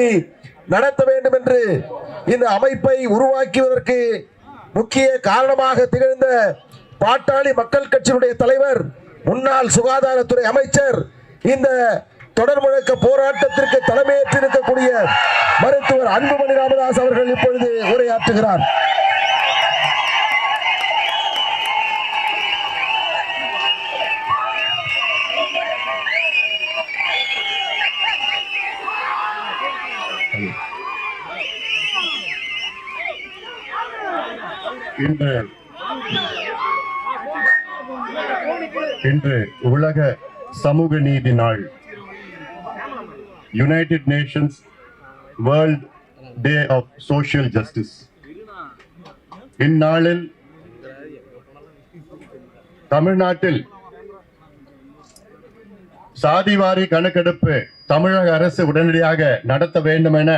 நீதி நடத்த வேண்டும் என்று இந்த அமைப்பை உருவாக்குவதற்கு முக்கிய காரணமாக திகழ்ந்த பாட்டாளி மக்கள் கட்சியினுடைய தலைவர், முன்னாள் சுகாதாரத்துறை அமைச்சர், இந்த தொடர் முழக்க போராட்டத்திற்கு தலைமையேற்றிருக்கக்கூடிய மருத்துவர் அன்புமணி ராமதாஸ் அவர்கள் இப்பொழுது உரையாற்றுகிறார். இன்று உலக சமூக நீதி நாள், United Nations World Day of Social Justice. இந்நாளில் தமிழ்நாட்டில் சாதிவாரி கணக்கெடுப்பு தமிழக அரசு உடனடியாக நடத்த வேண்டும் என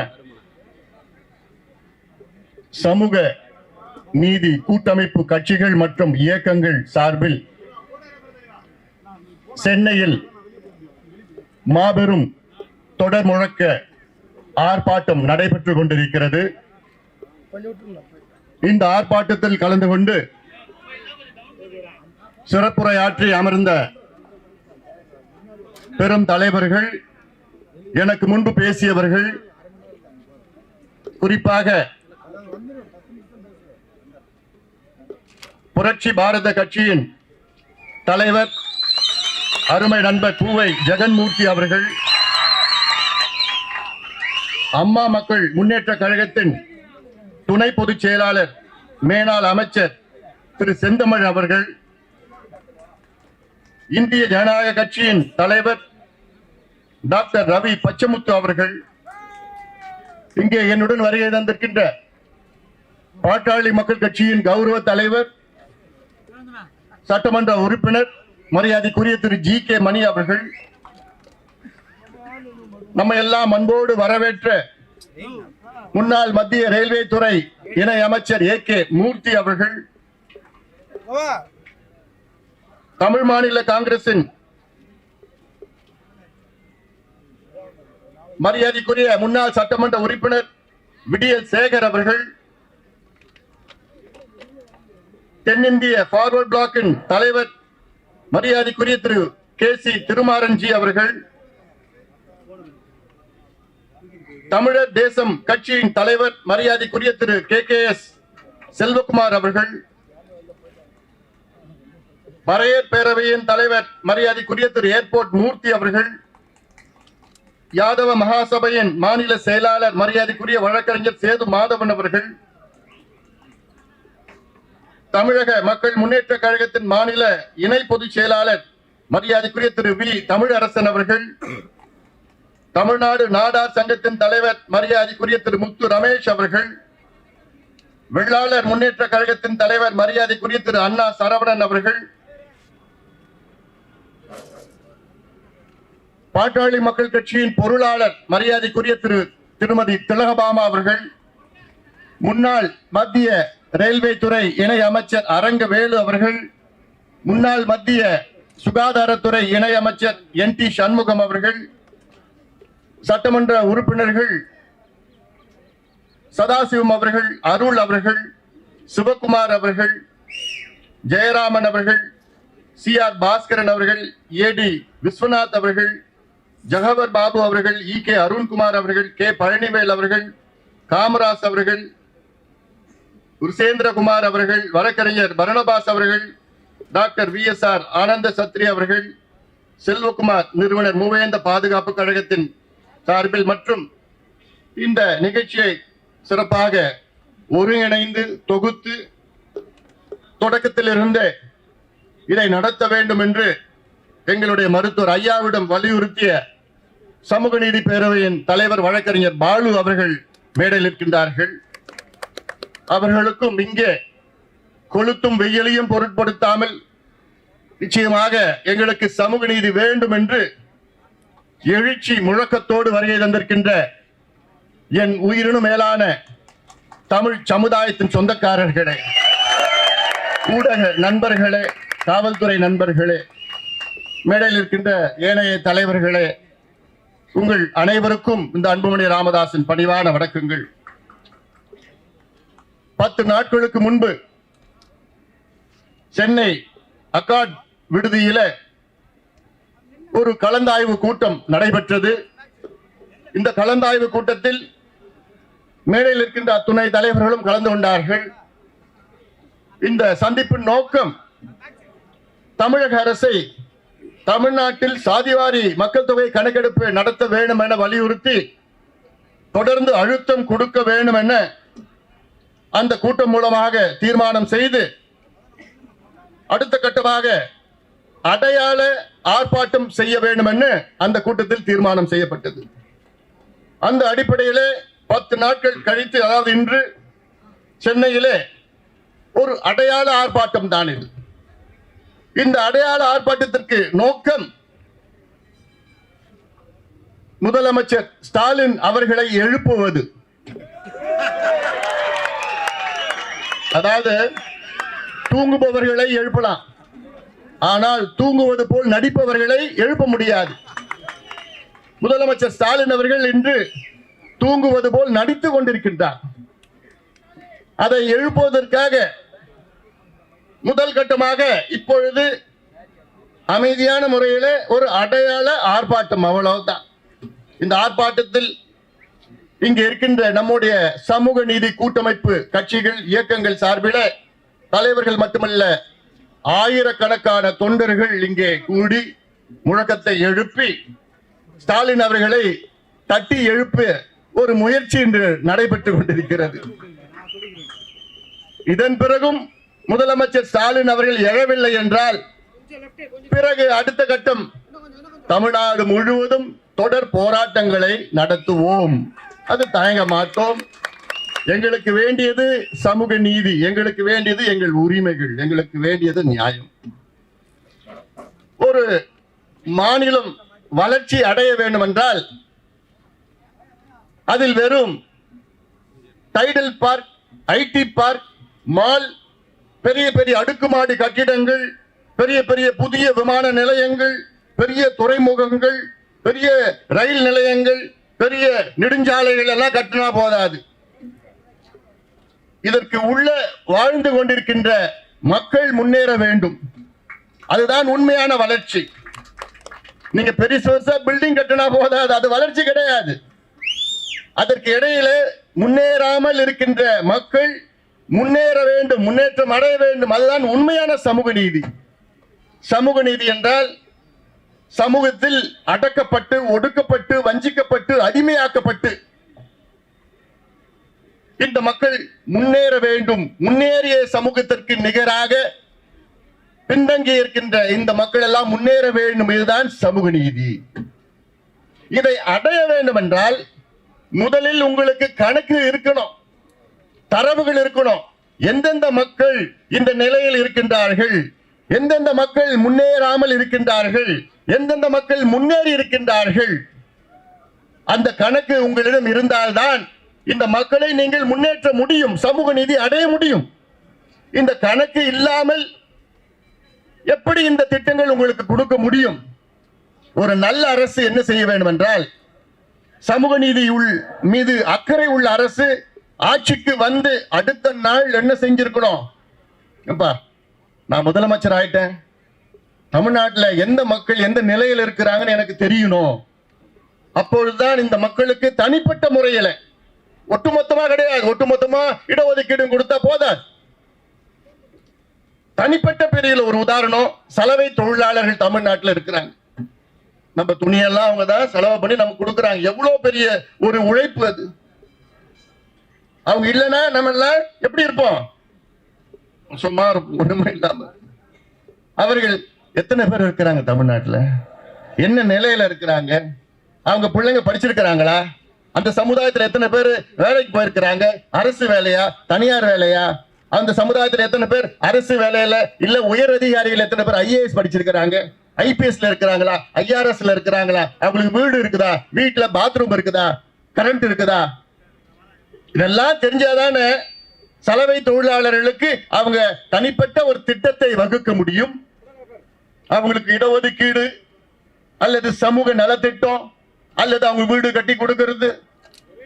சமூக நீதி கூட்டமைப்பு கட்சிகள் மற்றும் இயக்கங்கள் சார்பில் சென்னையில் மாபெரும் தொடர் முழக்க ஆர்ப்பாட்டம் நடைபெற்றுக் கொண்டிருக்கிறது. இந்த ஆர்ப்பாட்டத்தில் கலந்து கொண்டு சிறப்புரையாற்றி அமர்ந்த பெரும் தலைவர்கள், எனக்கு முன்பு பேசியவர்கள், குறிப்பாக புரட்சி பாரத கட்சியின் தலைவர் அருமை நண்பர் பூவை ஜெகன்மூர்த்தி அவர்கள், அம்மா மக்கள் முன்னேற்ற கழகத்தின் துணை பொதுச் செயலாளர் மேனாள் அமைச்சர் திரு செந்தமிழ் அவர்கள், இந்திய ஜனநாயக கட்சியின் தலைவர் டாக்டர் ரவி பச்சமுத்து அவர்கள், இங்கே என்னுடன் வருகை தந்திருக்கின்ற பாட்டாளி மக்கள் கட்சியின் கௌரவ தலைவர் சட்டமன்ற உறுப்பினர் மரியாதைக்குரிய திரு ஜி.கே. மணி அவர்கள், நம்ம எல்லாம் அன்போடு வரவேற்ற முன்னாள் மத்திய ரயில்வே துறை இணை அமைச்சர் ஏ.கே. மூர்த்தி அவர்கள், தமிழ் மாநில காங்கிரசின் மரியாதைக்குரிய முன்னாள் சட்டமன்ற உறுப்பினர் விடியல் சேகர் அவர்கள், தென்னிந்திய ஃபார்வர்ட் பிளாக்கின் தலைவர் மரியாதைக்குரிய திரு கே.சி. திருமாறன்ஜி அவர்கள், தமிழர் தேசம் கட்சியின் தலைவர் மரியாதைக்குரிய திரு கே.கே.எஸ். செல்வகுமார் அவர்கள், பறையர் பேரவையின் தலைவர் மரியாதைக்குரிய திரு ஏர்போர்ட் மூர்த்தி அவர்கள், யாதவ மகாசபையின் மாநில செயலாளர் மரியாதைக்குரிய வழக்கறிஞர் சேது மாதவன் அவர்கள், தமிழக மக்கள் முன்னேற்ற கழகத்தின் மாநில இணை பொதுச் செயலாளர் மரியாதைக்குரிய திரு வி தமிழரசன் அவர்கள், தமிழ்நாடு நாடார் சங்கத்தின் தலைவர் மரியாதைக்குரிய திரு முத்து ரமேஷ் அவர்கள், வெள்ளாளர் முன்னேற்ற கழகத்தின் தலைவர் மரியாதைக்குரிய திரு அண்ணா சரவணன் அவர்கள், பாட்டாளி மக்கள் கட்சியின் பொருளாளர் மரியாதைக்குரிய திருமதி திலகபாமா அவர்கள், முன்னாள் மத்திய ரயில்வே துறை இணை அமைச்சர் அரங்கவேலு அவர்கள், முன்னாள் மத்திய சுகாதாரத்துறை இணை அமைச்சர் என்.டி. சண்முகம் அவர்கள், சட்டமன்ற உறுப்பினர்கள் சதாசிவம் அவர்கள், அருள் அவர்கள், சிவகுமார் அவர்கள், ஜெயராமன் அவர்கள், சி.ஆர். பாஸ்கரன் அவர்கள், ஏ.டி. விஸ்வநாத் அவர்கள், ஜகவர் பாபு அவர்கள், இ.கே. அருண்குமார் அவர்கள், கே. பழனிவேல் அவர்கள், காமராஜ் அவர்கள், உருசேந்திரகுமார் அவர்கள், வழக்கறிஞர் பரணபாஸ் அவர்கள், டாக்டர் வி.எஸ்.ஆர். ஆனந்த சத்ரி அவர்கள், செல்வகுமார் நிறுவனர் மூவேந்த பாதுகாப்பு கழகத்தின் சார்பில் மற்றும் இந்த நிகழ்ச்சியை சிறப்பாக ஒருங்கிணைந்து தொகுத்து தொடக்கத்திலிருந்து இதை நடத்த வேண்டும் என்று எங்களுடைய மருத்துவர் ஐயாவிடம் வலியுறுத்திய சமூக நீதி பேரவையின் தலைவர் வழக்கறிஞர் பாலு அவர்கள் மேடையில் இருக்கின்றார்கள். அவர்களுக்கும் இங்கே கொளுத்தும் வெயிலையும் பொருட்படுத்தாமல் நிச்சயமாக எங்களுக்கு சமூக நீதி வேண்டும் என்று எழுச்சி முழக்கத்தோடு வருகை தந்திருக்கின்ற என் உயிரினும் மேலான தமிழ் சமுதாயத்தின் சொந்தக்காரர்களே, ஊடக நண்பர்களே, காவல்துறை நண்பர்களே, மேடையில் இருக்கின்ற ஏனைய தலைவர்களே, உங்கள் அனைவருக்கும் இந்த அன்புமணி ராமதாஸின் பணிவான வணக்கங்கள். 10 நாட்களுக்கு முன்பு சென்னை அக்காட் விடுதியில ஒரு கலந்தாய்வு கூட்டம் நடைபெற்றது. இந்த கலந்தாய்வு கூட்டத்தில் மேடையில் இருக்கின்ற துணை தலைவர்களும் கலந்து கொண்டார்கள். இந்த சந்திப்பின் நோக்கம் தமிழக அரசை தமிழ்நாட்டில் சாதிவாரி மக்கள் தொகை கணக்கெடுப்பு நடத்த வேண்டும் என வலியுறுத்தி தொடர்ந்து அழுத்தம் கொடுக்க வேண்டும் என அந்த கூட்டம் மூலமாக தீர்மானம் செய்து அடுத்த கட்டமாக அடையாள ஆர்ப்பாட்டம் செய்ய வேண்டும் என அந்த கூட்டத்தில் தீர்மானம் செய்யப்பட்டது. அந்த அடிப்படையிலே 10 நாட்கள் கழித்து, அதாவது இன்று சென்னையிலே ஒரு அடையாள ஆர்ப்பாட்டம் தான் இது. இந்த அடையாள ஆர்ப்பாட்டத்திற்கு நோக்கம் முதலமைச்சர் ஸ்டாலின் அவர்களை எழுப்புவது. அதாவது தூங்குபவர்களை எழுப்பலாம், ஆனால் தூங்குவது போல் நடிப்பவர்களை எழுப்ப முடியாது. முதலமைச்சர் ஸ்டாலின் அவர்கள் இன்று தூங்குவது போல் நடித்துக் கொண்டிருக்கின்றார். அதை எழுப்புவதற்காக முதல் கட்டமாக இப்பொழுது அமைதியான முறையில் ஒரு அடையாள ஆர்ப்பாட்டம், அவ்வளவுதான். இந்த ஆர்ப்பாட்டத்தில் இங்கு இருக்கின்ற நம்முடைய சமூக நீதி கூட்டமைப்பு கட்சிகள் இயக்கங்கள் சார்பில் தலைவர்கள் மட்டுமல்ல, ஆயிரக்கணக்கான தொண்டர்கள் இங்கே கூடி முழக்கத்தை எழுப்பி ஸ்டாலின் அவர்களை தட்டி எழுப்ப ஒரு முயற்சி இன்று நடைபெற்றுக் கொண்டிருக்கிறது. இதன் பிறகும் முதலமைச்சர் ஸ்டாலின் அவர்கள் எழவில்லை என்றால் பிறகு அடுத்த கட்டம் தமிழ்நாடு முழுவதும் தொடர் போராட்டங்களை நடத்துவோம். அது தயங்க மாட்டோம். எங்களுக்கு வேண்டியது சமூக நீதி, எங்களுக்கு வேண்டியது எங்கள் உரிமைகள், எங்களுக்கு வேண்டியது நியாயம். ஒரு மாநிலம் வளர்ச்சி அடைய வேண்டும் என்றால் அதில் வெறும் Tidel park, IT park, mall, பெரிய பெரிய அடுக்குமாடி கட்டிடங்கள், பெரிய பெரிய புதிய விமான நிலையங்கள், பெரிய துறைமுகங்கள், பெரிய ரயில் நிலையங்கள், பெரிய நெடுஞ்சாலைகள் எல்லாம் கட்டினா போதாது. இதற்கு உள்ள வாழ்ந்து கொண்டிருக்கின்ற மக்கள் முன்னேற வேண்டும். அதுதான் உண்மையான வளர்ச்சி. நீங்க பெரிய பில்டிங் கட்டினா போதாது, அது வளர்ச்சி கிடையாது. அதற்கு இடையிலே முன்னேறாமல் இருக்கின்ற மக்கள் முன்னேற வேண்டும், முன்னேற்றம் அடைய வேண்டும். அதுதான் உண்மையான சமூக நீதி. சமூக நீதி என்றால் சமூகத்தில் அடக்கப்பட்டு, ஒடுக்கப்பட்டு, வஞ்சிக்கப்பட்டு, அடிமையாக்கப்பட்டு இந்த மக்கள் முன்னேற வேண்டும். முன்னேறிய சமூகத்திற்கு நிகராக பின்தங்கி இருக்கின்ற இந்த மக்கள் எல்லாம் முன்னேற வேண்டும். இதுதான் சமூக நீதி. இதை அடைய வேண்டும் என்றால் முதலில் உங்களுக்கு கணக்கு இருக்கணும், தரவுகள் இருக்கணும். எந்தெந்த மக்கள் இந்த நிலையில் இருக்கின்றார்கள், எந்தெந்த மக்கள் முன்னேறாமல் இருக்கின்றார்கள், எந்தெந்த மக்கள் முன்னேறி இருக்கின்றார்கள், அந்த கணக்கு உங்களிடம் இருந்தால்தான் இந்த மக்களை நீங்கள் முன்னேற்ற முடியும், சமூக நீதி அடைய முடியும். இந்த கணக்கு இல்லாமல் எப்படி இந்த திட்டங்கள் உங்களுக்கு கொடுக்க முடியும்? ஒரு நல்ல அரசு என்ன செய்ய வேண்டும் என்றால், சமூக நீதி மீது அக்கறை உள்ள அரசு ஆட்சிக்கு வந்து அடுத்த நாள் என்ன செஞ்சிருக்கணும்? நான் முதலமைச்சர் ஆயிட்டேன், தமிழ்நாட்டில் எந்த மக்கள் எந்த நிலையில் இருக்கிறாங்கன்னு எனக்கு தெரியணும். அப்பொழுதுதான் இந்த மக்களுக்கு தனிப்பட்ட முறையில், ஒட்டுமொத்தமா கிடையாது, ஒட்டுமொத்தமா இடஒதுக்கீடு கொடுத்தா போதாது. தனிப்பட்ட பிரிவில் ஒரு உதாரணம், சலவை தொழிலாளர்கள் தமிழ்நாட்டில் இருக்கிறாங்க. நம்ம துணியெல்லாம் அவங்க தான் செலவு பண்ணி நமக்கு கொடுக்குறாங்க. எவ்வளவு பெரிய ஒரு உழைப்பு அது. அவங்க இல்லைன்னா நம்ம எல்லாம் எப்படி இருப்போம்? சும்மா ஒண்ணுமே இல்லாம. அவர்கள் எத்தனை பேர் இருக்கிறாங்க தமிழ்நாட்டில்? என்ன நிலையில இருக்கிறாங்க? அவங்க பிள்ளைங்க படிச்சிருக்கிறாங்களா? அந்த சமுதாயத்தில் எத்தனை பேர் வேலைக்கு போயிருக்கிறாங்க? அரசு வேலையா, தனியார் வேலையா? அந்த சமுதாயத்தில் எத்தனை பேர் அரசு வேலையில இல்ல உயர் அதிகாரிகள் எத்தனை பேர் ஐஏஎஸ் படிச்சிருக்கிறாங்க, ஐபிஎஸ்ல இருக்கிறாங்களா, ஐஆர்எஸ்ல இருக்கிறாங்களா? அவங்களுக்கு வீடு இருக்குதா, வீட்டுல பாத்ரூம் இருக்குதா, கரண்ட் இருக்குதா? இதெல்லாம் தெரிஞ்சாதானே சலவை தொழிலாளர்களுக்கு அவங்க தனிப்பட்ட ஒரு திட்டத்தை வகுக்க முடியும். அவங்களுக்கு இடஒதுக்கீடு அல்லது சமூக நலத்திட்டம் அல்லது அவங்க வீடு கட்டி கொடுக்கிறது,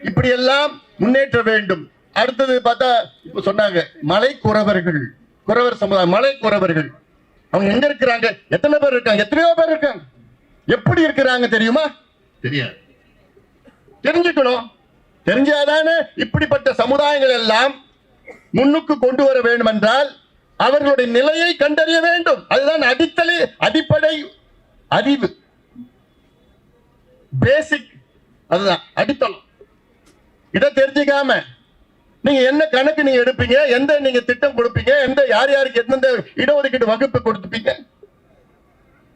இப்படி எல்லாம் முன்னேற்ற வேண்டும். அடுத்தது பார்த்தா இப்ப சொன்னாங்க மலை குறவர்கள், குறவர் சமுதாயம், மலை குறவர்கள் அவங்க எங்க இருக்கிறாங்க? எத்தனை பேர் இருக்காங்க? எத்தனையோ பேர் இருக்காங்க. எப்படி இருக்கிறாங்க தெரியுமா? தெரியாது. தெரிஞ்சுக்கணும். தெரிஞ்சாதானே இப்படிப்பட்ட சமுதாயங்கள் எல்லாம் முன்னுக்கு கொண்டு வர வேண்டும் என்றால் அவர்களுடைய நிலையை கண்டறிய வேண்டும். அதுதான் அடிப்படை அறிவு, பேசிக், அதுதான் அடித்தளம். இதை தெரிஞ்சுக்காம நீங்க என்ன கணக்கு நீங்க எடுப்பீங்க, எந்த நீங்க திட்டம் கொடுப்பீங்க, எந்த யார் யாருக்கு எந்தெந்த இடஒதுக்கீடு வகுப்பு கொடுத்துப்பீங்க?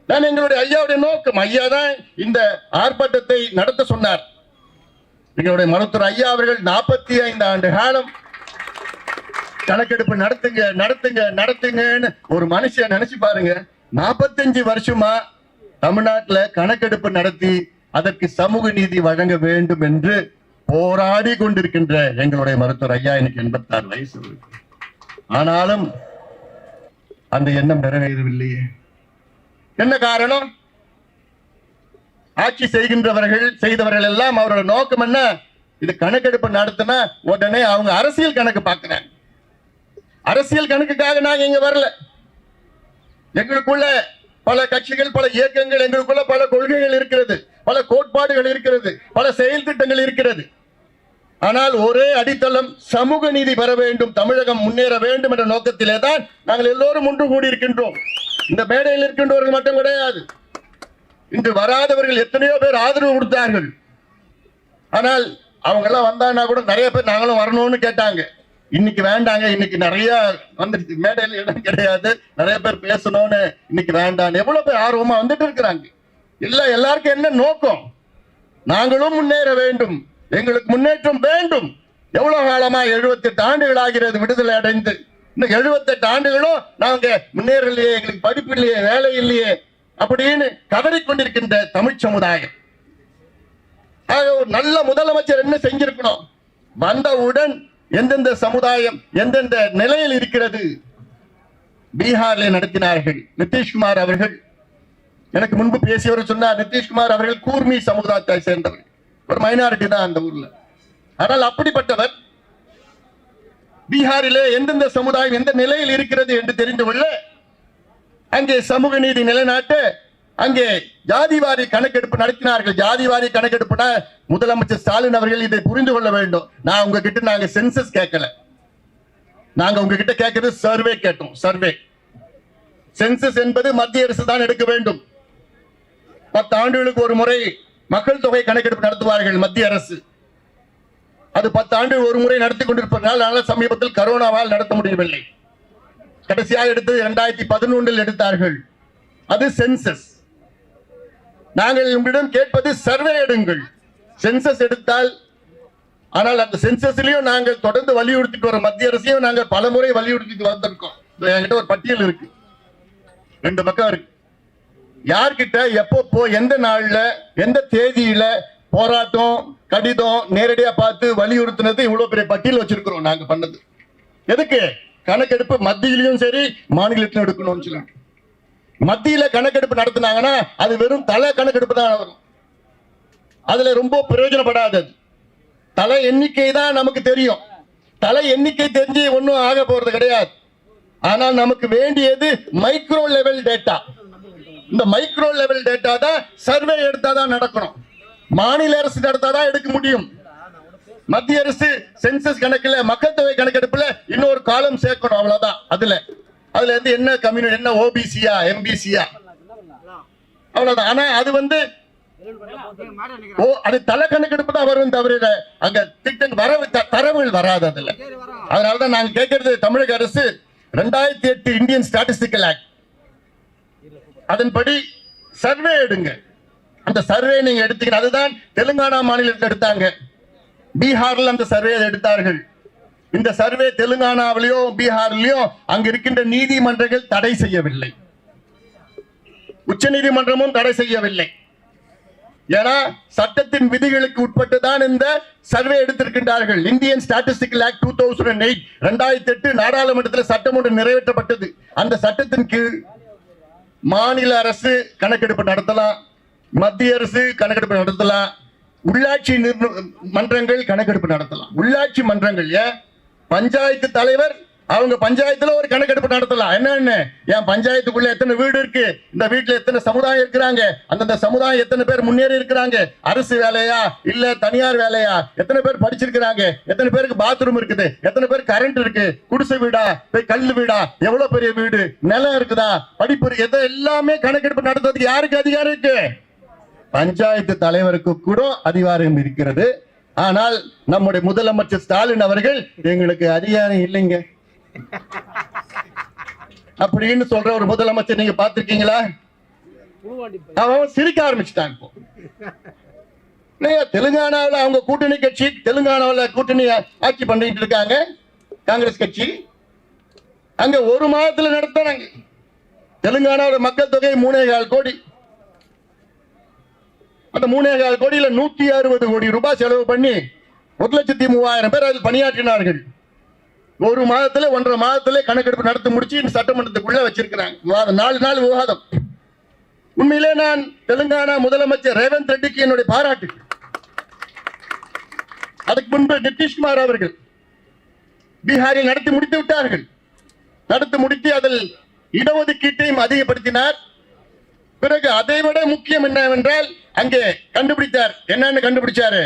நான் எங்களுடைய ஐயாவுடைய நோக்கம், ஐயா தான் இந்த ஆர்ப்பாட்டத்தை நடத்த சொன்னார். எங்களுடைய மருத்துவர் ஐயா அவர்கள் 45 ஆண்டு காலம் கணக்கெடுப்பு நடத்துங்க நடத்துங்க நடத்துங்கன்னு ஒரு மனுஷன் நினைச்சு பாருங்க. 45 வருஷமா தமிழ்நாட்டில் கணக்கெடுப்பு நடத்தி அதற்கு சமூக நீதி வழங்க வேண்டும் என்று போராடி கொண்டிருக்கின்ற எங்களுடைய மருத்துவர் ஐயா எனக்கு 86 வயசு. ஆனாலும் அந்த எண்ணம் நிறைவேறவில்லையே. என்ன காரணம்? ஆட்சி செய்தவர்கள் எல்லாம் அவரோட நோக்கம் என்ன? இது கணக்கெடுப்பு நடத்தினா உடனே அவங்க அரசியல் கணக்கு பார்க்கிறாங்க. அரசியல் கணக்குக்காக நாங்க இங்க வரல. எங்களுக்குள்ள பல கட்சிகள், பல இயக்கங்கள், எங்களுக்குள்ள பல கொள்கைகள் இருக்கிறது, பல கோட்பாடுகள் இருக்கிறது, பல செயல் திட்டங்கள் இருக்கிறது. ஆனால் ஒரே அடித்தளம், சமூக நீதி பெற வேண்டும், தமிழகம் முன்னேற வேண்டும் என்ற நோக்கத்திலே தான் நாங்கள் எல்லோரும் ஒன்று கூடி இருக்கின்றோம். இந்த மேடையில் இருக்கின்றவர்கள் மட்டும் கிடையாது, இன்று வராதவர்கள் எத்தனையோ பேர் ஆதரவு கொடுத்தார்கள். ஆனால் அவங்க எல்லாம் வந்தாங்கன்னா கூட நிறைய பேர் நாங்களும் வரணும்னு கேட்டாங்க. இன்னைக்கு வேண்டாங்க, இன்னைக்கு நிறைய வந்துருச்சு, மேடையில் இடம் கிடையாது, நிறைய பேர் பேசணும்னு இன்னைக்கு வேண்டாம். எவ்வளவு பேர் ஆர்வமா வந்துட்டு இருக்கிறாங்க. எல்லாருக்கும் என்ன நோக்கம்? நாங்களும் முன்னேற வேண்டும், எங்களுக்கு முன்னேற்றம் வேண்டும். எவ்வளவு காலமா 78 ஆண்டுகள் ஆகிறது விடுதலை அடைந்து. இன்னும் 78 ஆண்டுகளும் நாங்க முன்னேறலையே, எங்களுக்கு படிப்பு இல்லையே, வேலை இல்லையே அப்படின்னு கதறிக்கொண்டிருக்கின்ற தமிழ் சமுதாயம். ஒரு நல்ல முதலமைச்சர் என்ன செஞ்சிருக்கணும்? வந்தவுடன் எந்தெந்த சமுதாயம் எந்தெந்த நிலையில் இருக்கிறது பீகாரில் நடத்தினார்கள். நிதிஷ்குமார் அவர்கள் எனக்கு முன்பு பேசியவர் சொன்னார், நிதிஷ்குமார் அவர்கள் கூர்மி சமுதாயத்தை சேர்ந்தவர், ஒரு மைனாரிட்டி தான் அந்த ஊர்ல. ஆனால் அப்படிப்பட்டவர் பீகாரிலே எந்தெந்த சமுதாயம் எந்த நிலையில் இருக்கிறது என்று தெரிந்து கொள்ள அங்கே சமூக நீதி நிலைநாட்ட அங்கே ஜாதிவாரி கணக்கெடுப்பு நடத்தினார்கள். ஜாதிவாரி கணக்கெடுப்புனா முதலமைச்சர் ஸ்டாலின் அவர்கள் இதை புரிந்து கொள்ள வேண்டும். நான் உங்ககிட்ட நாங்க சென்சஸ் கேட்கல, நாங்க உங்ககிட்ட கேட்கிறது சர்வே கேட்டோம். சர்வே சென்சஸ் என்பது மத்திய அரசு தான் எடுக்க வேண்டும். 10 ஆண்டுகளுக்கு ஒரு முறை மக்கள் தொகை கணக்கெடுப்பு நடத்துவார்கள் மத்திய அரசு. அது 10 ஆண்டு ஒரு முறை நடத்தி கொண்டிருப்பதனால் சமீபத்தில் கரோனாவால் நடத்த முடியவில்லை. கடைசியாக எடுத்தது 2011 எடுத்தார்கள். அது சென்சஸ். நாங்கள் உங்களிடம் கேட்பது சர்வே எடுங்கள். சென்சஸ் எடுத்தால், ஆனால் அந்த சென்சஸ்லயும் நாங்கள் தொடர்ந்து வலியுறுத்திட்டு வர மத்திய அரசையும் நாங்கள் பல முறை வலியுறுத்திட்டு வந்திருக்கோம். என்கிட்ட ஒரு பட்டியல் இருக்கு, 2 பக்கம் இருக்கு. யார்கிட்ட எப்போ எந்த நாள்ல எந்த தேதியில போராட்டம் கடிதம் நேரடியா பார்த்து வலியுறுத்தினது இவ்வளவு பெரிய பட்டியல் வச்சிருக்கிறோம். நாங்க பண்ணது எதுக்கு? கணக்கெடுப்பு மத்தியிலையும் சரி மாநிலத்திலும் எடுக்கணும்னு சொல்லிட்டு. மத்தியில கணக்கெடுப்பு நடத்தினாங்கன்னா அது வெறும் தலை கணக்கெடுப்பு தான் வரும். அதுல ரொம்ப பிரயோஜனப்படாது. தலை எண்ணிக்கை தான் நமக்கு தெரியும். தலை எண்ணிக்கை தெரிஞ்சு ஒன்றும் ஆக போறது கிடையாது. ஆனால் நமக்கு வேண்டியது மைக்ரோ லெவல் டேட்டா. இந்த மைக்ரோ லெவல் டேட்டா தான் சர்வே எடுத்தாதான் நடக்கணும். மாநில அரசு நடத்தாதான் எடுக்க முடியும். மத்திய அரசு சென்சஸ் கணக்குல மக்கள் தொகை கணக்கெடுப்புல இன்னொரு காலம் சேர்க்கணும், அவ்வளவுதான். அதுல இருந்து என்ன கம்யூனிட்டி, என்ன ஓபிசியா எம்பிசியா, அவ்வளவுதான். ஆனா அது வந்து அது தலை கணக்கெடுப்பு தான் வரும், தவிர அங்க திட்டம் தரவுகள் வராது அதுல. அதனாலதான் நாங்க கேட்கறது, தமிழக அரசு 2008 இந்தியன் ஸ்டாட்டிஸ்டிக்கல் ஆக்ட் அதன்படி சர்வே எடுங்க. அந்த சர்வே நீங்க எடுத்தீங்க. அதுதான் தெலுங்கானா மாநிலத்தில் எடுத்தாங்க, பீகார்ல அந்த சர்வே எடுத்தார்கள். இந்த சர்வே தெலுங்கானாவிலேயோ பீகார்லயோ அங்க இருக்கின்ற நீதிமன்றங்கள் தடை செய்யவில்லை, உச்ச நீதிமன்றமும் தடை செய்யவில்லை. ஏன்னா சட்டத்தின் விதிகளுக்கு உட்பட்டுதான் இந்த சர்வே எடுத்திருக்கின்றார்கள். இந்தியன் ஸ்டாட்டிஸ்டிக்கல் ஆக்ட் 2008 2008 நாடாளுமன்றத்தில் சட்டம் ஒன்று நிறைவேற்றப்பட்டது. அந்த சட்டத்தின் கீழ் மாநில அரசு கணக்கெடுப்பு நடத்தலாம், மத்திய அரசு கணக்கெடுப்பு நடத்தலாம், உள்ளாட்சி மன்றங்கள் கணக்கெடுப்பு நடத்தலாம். உள்ளாட்சி மன்றங்கள் ஏன் பஞ்சாயத்து தலைவர் அவங்க பஞ்சாயத்துல ஒரு கணக்கெடுப்பு நடத்தலாம். என்னன்னு என் பஞ்சாயத்துக்குள்ள எத்தனை வீடு இருக்கு, இந்த வீட்டுல எத்தனை சமுதாயம் இருக்கிறாங்க, அந்தந்த சமுதாயம் எத்தனை பேர் முன்னேறி இருக்கிறாங்க, அரசு வேலையா இல்ல தனியார் வேலையா, எத்தனை பேர் படிச்சிருக்கிறாங்க, எத்தனை பேருக்கு பாத்ரூம் இருக்குது, எத்தனை பேர் கரண்ட் இருக்கு, குடிசை வீடா கல்லு வீடா, எவ்வளவு பெரிய வீடு, நிலம் இருக்குதா, படிப்பு எதை எல்லாமே கணக்கெடுப்பு நடத்துறதுக்கு யாருக்கு அதிகாரம் இருக்கு? பஞ்சாயத்து தலைவருக்கு கூட அதிகாரம் இருக்கிறது. ஆனால் நம்முடைய முதலமைச்சர் ஸ்டாலின் அவர்கள் எங்களுக்கு அதிகாரம் இல்லைங்க அப்படின்னு சொல்ற ஒரு முதலமைச்சர் நீங்க பாத்திருக்கீங்களா? அவன் சிரிக்க ஆரம்பிச்சுட்டான். தெலுங்கானாவில் அவங்க கூட்டணி கட்சி, தெலுங்கானாவில் கூட்டணி ஆட்சி பண்ணிட்டு இருக்காங்க காங்கிரஸ் கட்சி. அங்க ஒரு மாதத்துல நடத்துறாங்க. தெலுங்கானாவோட மக்கள் தொகை 3.25 கோடி. அந்த 3.25 கோடியில 160 கோடி ரூபாய் செலவு பண்ணி 1,03,000 பேர் அதில் பணியாற்றினார்கள். ஒரு மாதத்துல 1.5 மாதத்துல கணக்கெடுப்பு நடத்தி முடிச்சு சட்டமன்றத்துக்குள்ள வச்சிருக்கிறாங்க. 4 நாள் விவாதம். உண்மையிலே நான் தெலுங்கானா முதலமைச்சர் ரேவந்த் ரெட்டிக்கு என்னுடைய பாராட்டு. அதுக்கு முன்பு நிதிஷ்குமார் அவர்கள் பீகாரில் நடத்தி முடித்து விட்டார்கள். நடத்தி முடித்து அதில் இடஒதுக்கீட்டையும் அதிகப்படுத்தினார். பிறகு அதை விட முக்கியம் என்னவென்றால் அங்கே கண்டுபிடித்தார். என்னன்னு கண்டுபிடிச்சாரு?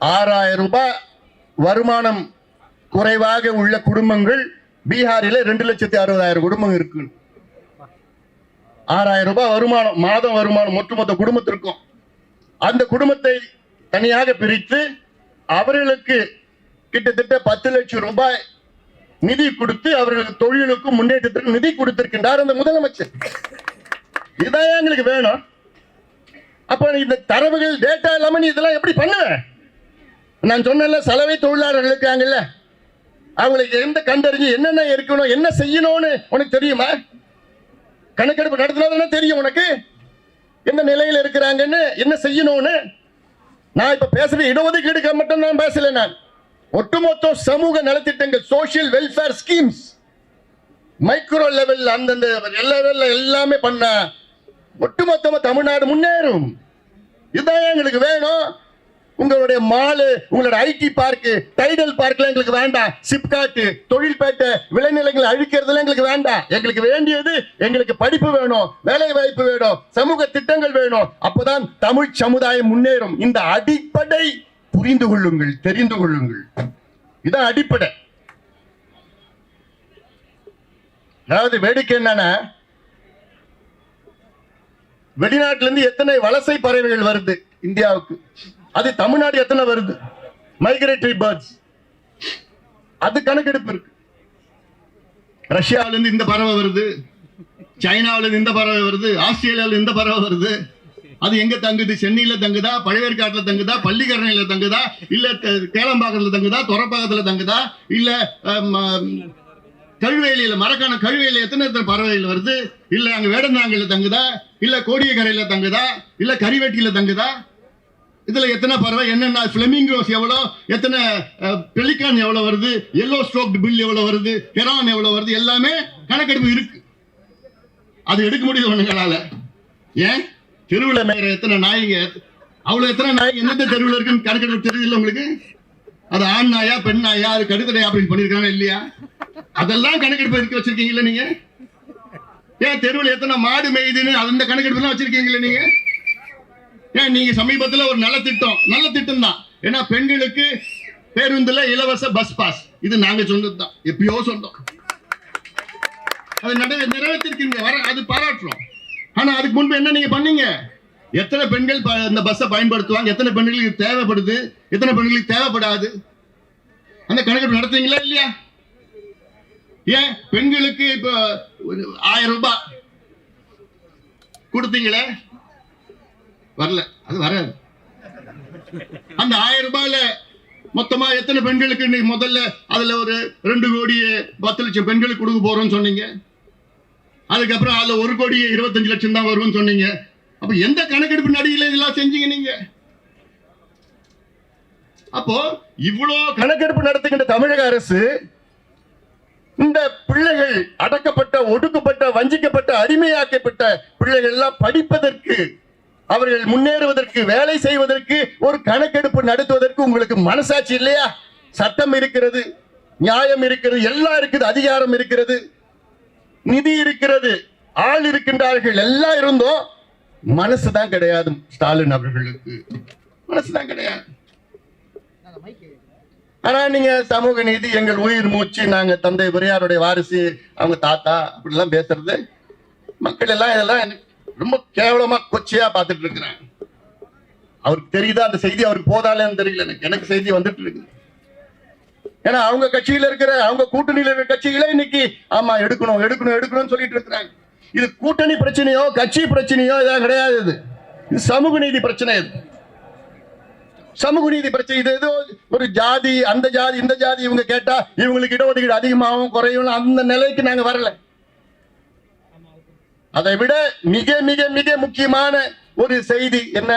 6,000 ரூபாய் வருமானம் குறைவாக உள்ள குடும்பங்கள் பீகாரில் 2,60,000 குடும்பம் இருக்கு. 6,000 ரூபாய் வருமானம், மாதம் வருமானம் ஒட்டுமொத்த குடும்பத்திற்கும். அந்த குடும்பத்தை தனியாக பிரித்து அவர்களுக்கு கிட்டத்தட்ட 10 லட்சம் ரூபாய் நிதி கொடுத்து அவர்களுக்கு தொழிலுக்கும் முன்னேற்றத்திற்கு நிதி கொடுத்திருக்கின்றார் அந்த முதலமைச்சர். இதான் எங்களுக்கு வேணும். அப்ப இந்த தரவுகள் டேட்டா இல்லாம நீ இதெல்லாம் எப்படி பண்ண? நான் சொன்ன சலவை தொழிலாளர்கள் இருக்காங்கல்ல, அவங்களுக்கு எந்த கண்டறிஞ்சு என்னென்ன இருக்கணும், என்ன செய்யணும்னு உனக்கு தெரியுமா? கணக்கெடுப்பு நடத்தினா தெரியும் உனக்கு எந்த நிலையில் இருக்கிறாங்கன்னு, என்ன செய்யணும்னு. நான் இப்ப பேசுற இடஒதுக்கீடு மட்டும் தான் பேசல. நான் ஒட்டுமொத்த சமூக நலத்திட்டங்கள், social welfare schemes, micro level அந்தந்த எல்லாமே பண்ண ஒட்டுமொத்தமா தமிழ்நாடு முன்னேறும். இதுதான் எங்களுக்கு வேணும். உங்களுடைய மாலு, உங்களுடைய ஐடி பார்க், டைடல் பார்க்ல எங்களுக்கு வேண்டாம். சிப்காட், தொழில்பேட்டை, விளைநிலங்களை அழிக்கிறதுல எங்களுக்கு வேண்டாம். எங்களுக்கு வேண்டியது எங்களுக்கு படிப்பு வேணும், வேலை வாய்ப்பு வேணும், சமூக திட்டங்கள் வேணும். அப்பதான் தமிழ் சமுதாயம் முன்னேறும். இந்த அடிப்படை புரிந்து கொள்ளுங்கள், தெரிந்து கொள்ளுங்கள். இதான் அடிப்படை. அதாவது வேடிக்கை என்னன்னா, வெளிநாட்டில இருந்து எத்தனை வலசை பறவைகள் வருது இந்தியாவுக்கு, அது தமிழ்நாடு எத்தனை வருது? மைக்ரேட்டரி பேர்ட்ஸ், அது கணக்கெடுப்பு இருக்கு. ரஷ்யாவில இருந்து இந்த பறவை வருது, சைனாவில இருந்து இந்த பறவை வருது, ஆஸ்திரேலியாவில இந்த பறவை வருது. அது எங்க தங்குது? சென்னையில தங்குதா, பழவேற்காட்டுல தங்குதா, பள்ளிக்கரணையில தங்குதா, இல்ல கேளம்பாக்கத்துல தங்குதா, தொரப்பாக்கத்துல தங்குதா, இல்ல கழுவேலியில, மரக்கான கழுவேலியில எத்தனை பறவைகள் வருது? இல்ல அங்க வேடந்தாங்கல்ல தங்குதா, இல்ல கோடியக்கரையில தங்குதா, இல்ல கரிவேட்டியில தங்குதா? இதுல எத்தனை பறவை, என்னென்ன பிளமிங்கோஸ் எவ்வளோ, எத்தனை பெலிகான் எவ்வளவு வருது, எல்லோ ஸ்ட்ரோக்டு பில் எவ்வளவு வருது, ஹெரான் எவ்வளவு வருது, எல்லாமே கணக்கெடுப்பு இருக்கு. அது எடுக்க முடியுது ஒண்ணுங்களால. ஏன் தெருவில் மேய்ற எத்தனை நாய்ங்க, அவ்வளவு எத்தனை நாய்ங்க எந்தெந்த தெருவில் இருக்குன்னு கணக்கெடுப்பு தெரியுது உங்களுக்கு? அது ஆண் நாயா பெண் நாயா, அது கடுத்தடை ஆபரேஷன் பண்ணிருக்காங்க இல்லையா? அதெல்லாம் கணக்கெடுப்பு எடுக்க வச்சிருக்கீங்களா நீங்க? ஏன் தெருவில் எத்தனை மாடு மேய்துன்னு அந்த கணக்கெடுப்பு எல்லாம் வச்சிருக்கீங்களா நீங்க? ஏன் நீங்க சமீபத்தில் ஒரு நல்ல திட்டம் தான், ஏன்னா பெண்களுக்கு பேருந்துல இலவச பஸ் பாஸ், இது நாங்க சொன்னதுதான், எப்பயோ சொன்னோம். அது நிறைவேற்றிருக்கீங்க, அது பாராட்டுறோம். ஆனா அதுக்கு முன்பு என்ன நீங்க பண்ணீங்க? எத்தனை பெண்கள் இந்த பஸ்ஸை பயன்படுத்துவாங்க, எத்தனை பெண்களுக்கு தேவைப்படுது, எத்தனை பெண்களுக்கு தேவைப்படாது, அந்த கணக்கெடுப்பு நடத்துவீங்களா இல்லையா? ஏன் பெண்களுக்கு இப்ப 1000 ரூபாய் கொடுத்தீங்களே, வரல, அது வராது. அந்த 1000 ரூபாயில மொத்தமா எத்தனை பெண்களுக்கு முதல்ல அதுல ஒரு 2 கோடி 10 லட்சம் பெண்களுக்கு கொடுக்க போறோம்னு சொன்னீங்க. அதுக்கப்புறம் அதுல 1 கோடி 25 லட்சம் தான் வரும்னு சொன்னீங்க. அப்ப எந்த கணக்கெடுப்பு நடிகையில இதெல்லாம் செஞ்சீங்க நீங்க? அப்போ இவ்வளவு கணக்கெடுப்பு நடத்துகின்ற தமிழக அரசு இந்த பிள்ளைகள், அடக்கப்பட்ட, ஒடுக்கப்பட்ட, வஞ்சிக்கப்பட்ட, அடிமையாக்கப்பட்ட பிள்ளைகள் எல்லாம் படிப்பதற்கு அவர்கள் முன்னேறுவதற்கு, வேலை செய்வதற்கு, ஒரு கணக்கெடுப்பு நடத்துவதற்கு உங்களுக்கு மனசாட்சி இல்லையா? சட்டம் இருக்கிறது, நியாயம் இருக்கிறது, எல்லாம் இருக்குது, அதிகாரம் இருக்கிறது, நிதி இருக்கிறது, ஆள் இருக்கின்றார்கள், எல்லாம் இருந்தோம் மனசுதான் கிடையாது. ஸ்டாலின் அவர்களுக்கு மனசுதான் கிடையாது. ஆனா நீங்க சமூக நீதி எங்கள் உயிர் மூச்சு, நாங்க தந்தை பெரியாருடைய வாரிசு, அவங்க தாத்தா, அப்படிலாம் பேசுறது மக்கள் எல்லாம் இதெல்லாம் ரொம்ப கேவலமா கொச்சையா பார்த்துட்டு இருக்கிறாங்க. அவருக்கு தெரியுதா அந்த செய்தி? அவருக்கு போதாலேன்னு தெரியல. எனக்கு செய்தி வந்துட்டு இருக்கு. ஏன்னா அவங்க கட்சியில இருக்கிற, அவங்க கூட்டணியில இருக்கிற கட்சிகளே இன்னைக்கு ஆமா எடுக்கணும் எடுக்கணும் எடுக்கணும்னு சொல்லிட்டு இருக்கிறாங்க. இது கூட்டணி பிரச்சனையோ கட்சி பிரச்சனையோ இதான் கிடையாது. இது சமூக நீதி பிரச்சனை. இது சமூக நீதி பிரச்சனை. இது ஏதோ ஒரு ஜாதி, அந்த ஜாதி இந்த ஜாதி இவங்க கேட்டா இவங்களுக்கு இடஒதுக்கீடு அதிகமாகவும் குறையும், அந்த நிலைக்கு நாங்க வரல. அதை விட மிக மிக மிக முக்கியமான ஒரு செய்தி என்ன?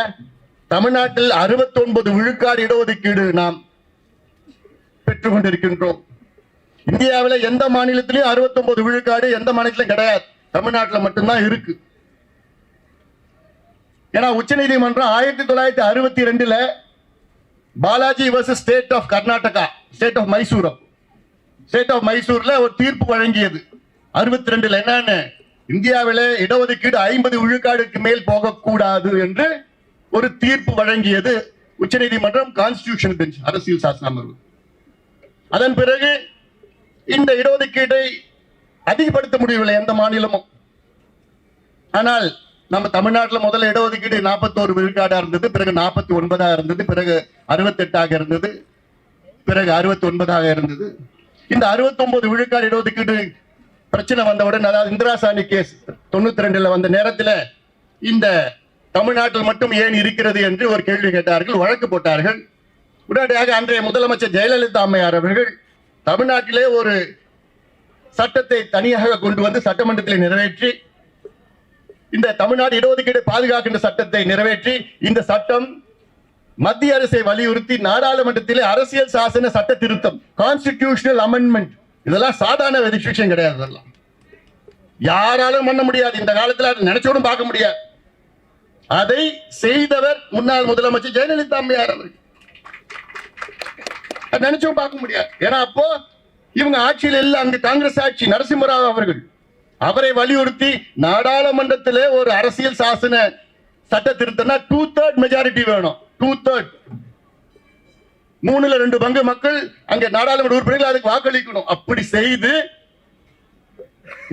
தமிழ்நாட்டில் 69 விழுக்காடு இடஒதுக்கீடு நாம் பெற்றுக் கொண்டிருக்கின்றோம். இந்தியாவில் எந்த மாநிலத்திலும் 69 விழுக்காடு எந்த மாநிலத்திலும் கிடையாது, தமிழ்நாட்டில் மட்டும்தான் இருக்கு. ஏன்னா உச்சநீதிமன்றம் 1962ல Balaji versus state of Karnataka, state of மைசூர்ல ஒரு தீர்ப்பு வழங்கியது 62ல. என்னன்னு, இந்தியாவிலே இடஒதுக்கீடு 50 விழுக்காடுக்கு மேல் போகக்கூடாது என்று ஒரு தீர்ப்பு வழங்கியது உச்சநீதிமன்றம், கான்ஸ்டிடியூஷன் பெஞ்ச், அரசியல் சாசன அமர்வு. அதன் பிறகு இந்த இடஒதுக்கீட்டை அதிகப்படுத்த முடியவில்லை எந்த மாநிலமும். ஆனால் நம்ம தமிழ்நாட்டில் முதல்ல இடஒதுக்கீடு 41 விழுக்காடா இருந்தது, பிறகு 49 இருந்தது, பிறகு 68 இருந்தது, பிறகு 69 இருந்தது. இந்த 69 விழுக்காடு இடஒதுக்கீடு பிரச்சனை வந்தவுடன், அதாவது இந்திரா சாணி கேஸ் 92ல வந்த நேரத்தில் இந்த தமிழ்நாட்டில் மட்டும் ஏன் இருக்கிறது என்று ஒரு கேள்வி கேட்டார்கள், வழக்கு போட்டார்கள். உடனடியாக அன்றைய முதலமைச்சர் ஜெயலலிதா அம்மையார் அவர்கள் தமிழ்நாட்டிலே ஒரு சட்டத்தை தனியாக கொண்டு வந்து சட்டமன்றத்தில் நிறைவேற்றி, இந்த தமிழ்நாடு இடஒதுக்கீடு பாதுகாக்கின்ற சட்டத்தை நிறைவேற்றி, இந்த சட்டம் மத்திய அரசை வலியுறுத்தி நாடாளுமன்றத்திலே அரசியல் சாசன சட்ட திருத்தம், கான்ஸ்டிடியூஷனல் அமெண்ட்மெண்ட், இதெல்லாம் சாதாரண விஷயம் கிடையாது. இதெல்லாம் யாராலும் பண்ண முடியாது. இந்த காலத்தில் நினைச்சோடும் பார்க்க முடியாது. அதை செய்தவர் முன்னாள் முதலமைச்சர் ஜெயலலிதா அம்மையார் அவர்கள். நினைச்சோம் பார்க்க முடியாது. ஏன்னா அப்போ இவங்க ஆட்சியில் எல்லாம், அங்கு காங்கிரஸ் ஆட்சி, நரசிம்மராவ் அவர்கள், அவரை வலியுறுத்தி நாடாளுமன்றத்திலே ஒரு அரசியல் சாசன சட்ட திருத்தம்னா 2/3 மெஜாரிட்டி வேணும். 2/3, 3/2 பங்கு மக்கள் அங்கே நாடாளுமன்ற உறுப்பினர்கள் அதுக்கு வாக்களிக்கணும். அப்படி செய்து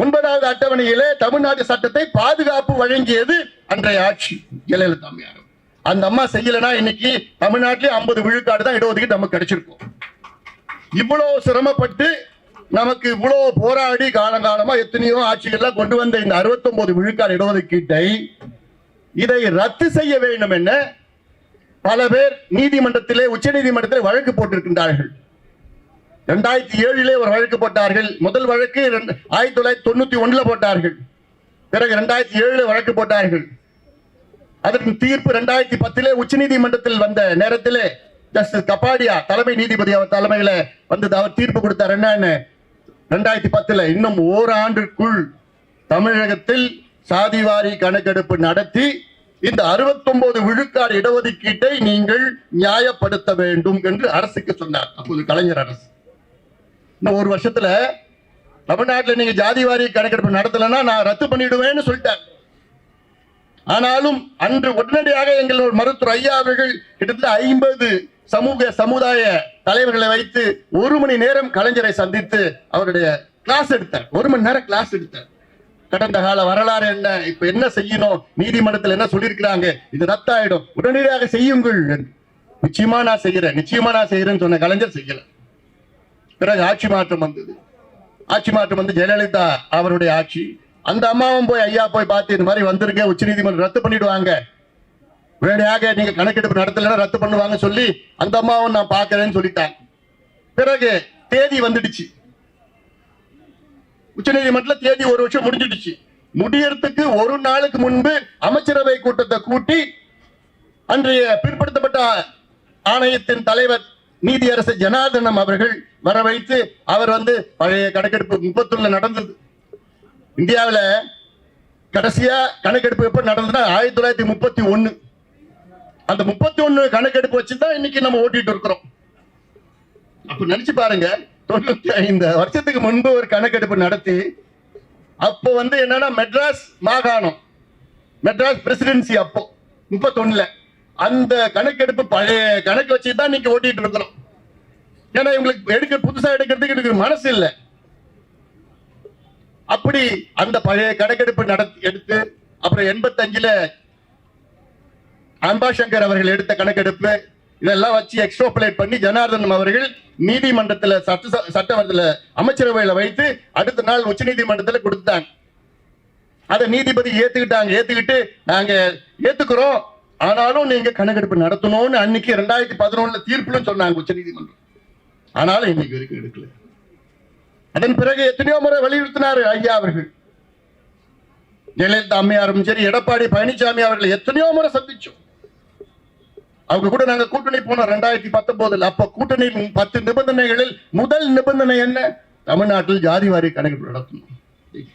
9வது அட்டவணையிலே தமிழ்நாடு சட்டத்தை பாதுகாப்பு வழங்கியது அன்றைய ஆட்சி ஜெயலலிதா அம்மையார். அந்த அம்மா செய்யலனா இன்னைக்கு தமிழ்நாட்டிலே 50 விழுக்காடு தான் இடஒதுக்கீடு நமக்கு கிடைச்சிருக்கும். இவ்வளவு சிரமப்பட்டு நமக்கு இவ்வளவு போராடி காலங்காலமா எத்தனையோ ஆட்சிகள்லாம் கொண்டு வந்த இந்த 69 விழுக்காடு இடஒதுக்கீட்டை இதை ரத்து செய்ய வேண்டும் என பல பேர் நீதிமன்றத்திலே, உச்ச நீதிமன்றத்திலே வழக்கு போட்டிருக்கின்றார்கள். 2007 ஒரு வழக்கு போட்டார்கள். முதல் வழக்கு 1991 போட்டார்கள். பிறகு 2007 வழக்கு போட்டார்கள். அதற்கு தீர்ப்பு 2010 உச்ச நீதிமன்றத்தில் வந்த நேரத்திலே ஜஸ்டிஸ் கபாடியா தலைமை நீதிபதி அவர் தலைமையில வந்து அவர் தீர்ப்பு கொடுத்தார். என்னன்னு, 2010 இன்னும் ஓராண்டிற்குள் தமிழகத்தில் சாதிவாரி கணக்கெடுப்பு நடத்தி இந்த 69 விழுக்காடு இடஒதுக்கீட்டை நீங்கள் நியாயப்படுத்த வேண்டும் என்று அரசுக்கு சொன்னார். அப்போது கலைஞர் அரசு. இன்னும் ஒரு வருஷத்துல தமிழ்நாட்டில் நீங்க ஜாதிவாரி கணக்கெடுப்பு நடத்தலன்னா நான் ரத்து பண்ணிடுவேன்னு சொல்லிட்டார். ஆனாலும் அன்று உடனடியாக எங்கள் மருத்துவர் ஐயா அவர்கள் கிட்டத்தட்ட 50 சமுதாய தலைவர்களை வைத்து 1 மணி நேரம் கலைஞரை சந்தித்து அவருடைய கிளாஸ் எடுத்தார். 1 மணி நேரம் கிளாஸ் எடுத்தார். கடந்த கால வரலாறு என்ன, இப்ப என்ன செய்யணும், நீதிமன்றத்தில் என்ன சொல்லியிருக்கிறாங்க, இது ரத்தாயிடும், உடனடியாக செய்யுங்கள். நிச்சயமா நான் செய்யறேன்னு சொன்ன கலைஞர் செய்யல. பிறகு ஆட்சி மாற்றம் வந்தது. ஆட்சி மாற்றம் வந்து ஜெயலலிதா அவருடைய ஆட்சி. அந்த அம்மாவும் போய் ஐயா போய் பார்த்து இந்த மாதிரி வந்திருக்க, உச்ச நீதிமன்றம் ரத்து பண்ணிடுவாங்க, உடனடியாக நீங்க கணக்கெடுப்பு நடத்தலைன்னா ரத்து பண்ணுவாங்க சொல்லி அந்த அம்மாவும் நான் பார்க்கிறேன்னு சொல்லிட்டாங்க. பிறகு தேதி வந்துடுச்சு. உச்ச நீதிமன்றத்தில் தேதி 1 வருஷம் முடிஞ்சிடுச்சு. முடியறதுக்கு ஒரு நாளுக்கு முன்பு அமைச்சரவை கூட்டத்தை கூட்டி அன்றைய பிற்படுத்தப்பட்ட ஆணையத்தின் தலைவர் நீதியரசர் ஜனார்தனம் அவர்கள் வர வைத்து அவர் வந்து பழைய கணக்கெடுப்பு 31 நடந்தது. இந்தியாவில் கடைசியா கணக்கெடுப்பு எப்ப நடந்ததுன்னா 1931. அந்த 31 கணக்கெடுப்பு வச்சுதான் இன்னைக்கு நம்ம ஓட்டிட்டு இருக்கிறோம். அப்ப நினைச்சு பாருங்க, 95 வருஷத்துக்கு முன்பு ஒரு கணக்கெடுப்பு நடத்தி அப்போ என்னன்னா மெட்ராஸ் மாகாணம், மெட்ராஸ் பிரசிடென்சி அப்போ 31ல அந்த கணக்கெடுப்பு பழைய கணக்கு வச்சுதான் நீங்க ஓட்டிட்டு இருக்கிறோம். ஏன்னா இவங்களுக்கு புதுசா எடுக்கிறதுக்கு எனக்கு மனசு இல்லை. அப்படி அந்த பழைய கணக்கெடுப்பு எடுத்து அப்புறம் 85ல அம்பாசங்கர் அவர்கள் எடுத்த கணக்கெடுப்பு இதெல்லாம் வச்சு எக்ஸ்ட்ராபுலேட் பண்ணி ஜனார்தனம் அவர்கள் நீதிமன்றத்தில் சட்டமன்றத்தில் அமைச்சரவையில வைத்து அடுத்த நாள் உச்ச நீதிமன்றத்தில் கொடுத்தாங்க. அதை நீதிபதி ஏத்துக்கிட்டு நாங்க ஏத்துக்கிறோம், ஆனாலும் நீங்க கணக்கெடுப்பு நடத்தணும்னு அன்னைக்கு 2011 தீர்ப்புல சொன்னாங்க உச்ச நீதிமன்றம். ஆனாலும் இன்னைக்கு வரைக்கும் எடுக்கல. அதன் பிறகு எத்தனையோ முறை வலியுறுத்தினார் ஐயா அவர்கள். ஜெயலலிதா அம்மையாரும் சரி, எடப்பாடி பழனிசாமி அவர்கள் எத்தனையோ முறை சந்திச்சோம். அவங்க கூட நாங்க கூட்டணி போனோம் 2019. அப்ப கூட்டணி 10 நிபந்தனைகளில் முதல் நிபந்தனை என்ன? தமிழ்நாட்டில் ஜாதி வாரி கணக்கெடுப்பு நடத்தணும்.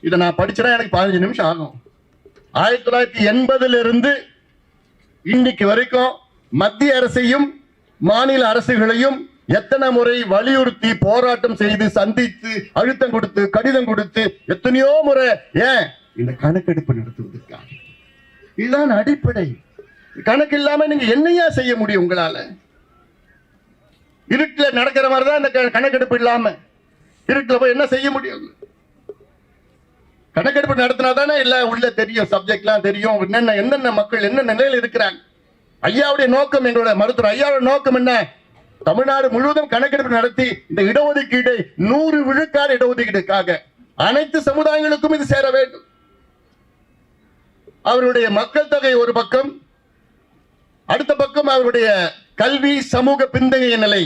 இதை நான் படிச்சா எனக்கு 15 நிமிஷம் ஆகும். 1980 இருந்து இன்னைக்கு வரைக்கும் மத்திய அரசையும் மாநில அரசுகளையும் எத்தனை முறை வலியுறுத்தி போராட்டம் செய்து சந்தித்து அழுத்தம் கொடுத்து கடிதம் கொடுத்து எத்தனையோ முறை ஏன் இந்த கணக்கெடுப்பு நடத்துவதற்காக. இதுதான் அடிப்படை. கணக்கு இல்லாம நீங்க என்னையா செய்ய முடியும்? உங்களால இருட்டுல நடக்கிற மாதிரிதான் இந்த கணக்கெடுப்பு இல்லாம இருட்டுல போய் என்ன செய்ய முடியும்? கணக்கெடுப்பு நடத்தினாதானே இல்ல உள்ள தெரியும், சப்ஜெக்ட்லாம் தெரியும், என்னென்ன மக்கள் என்ன நிலையில் இருக்கிறாங்க. ஐயாவுடைய நோக்கம், எங்களோட மருத்துவர் ஐயாவுடைய நோக்கம் என்ன? தமிழ்நாடு முழுவதும் கணக்கெடுப்பு நடத்தி இந்த இடஒதுக்கீடை 100 விழுக்காடு இடஒதுக்கீடுக்காக அனைத்து சமுதாயங்களுக்கும் இது சேர வேண்டும். அவருடைய மக்கள் தொகை ஒரு பக்கம், அடுத்த பக்கம் அவருடைய கல்வி சமூக பின்தங்கிய நிலை,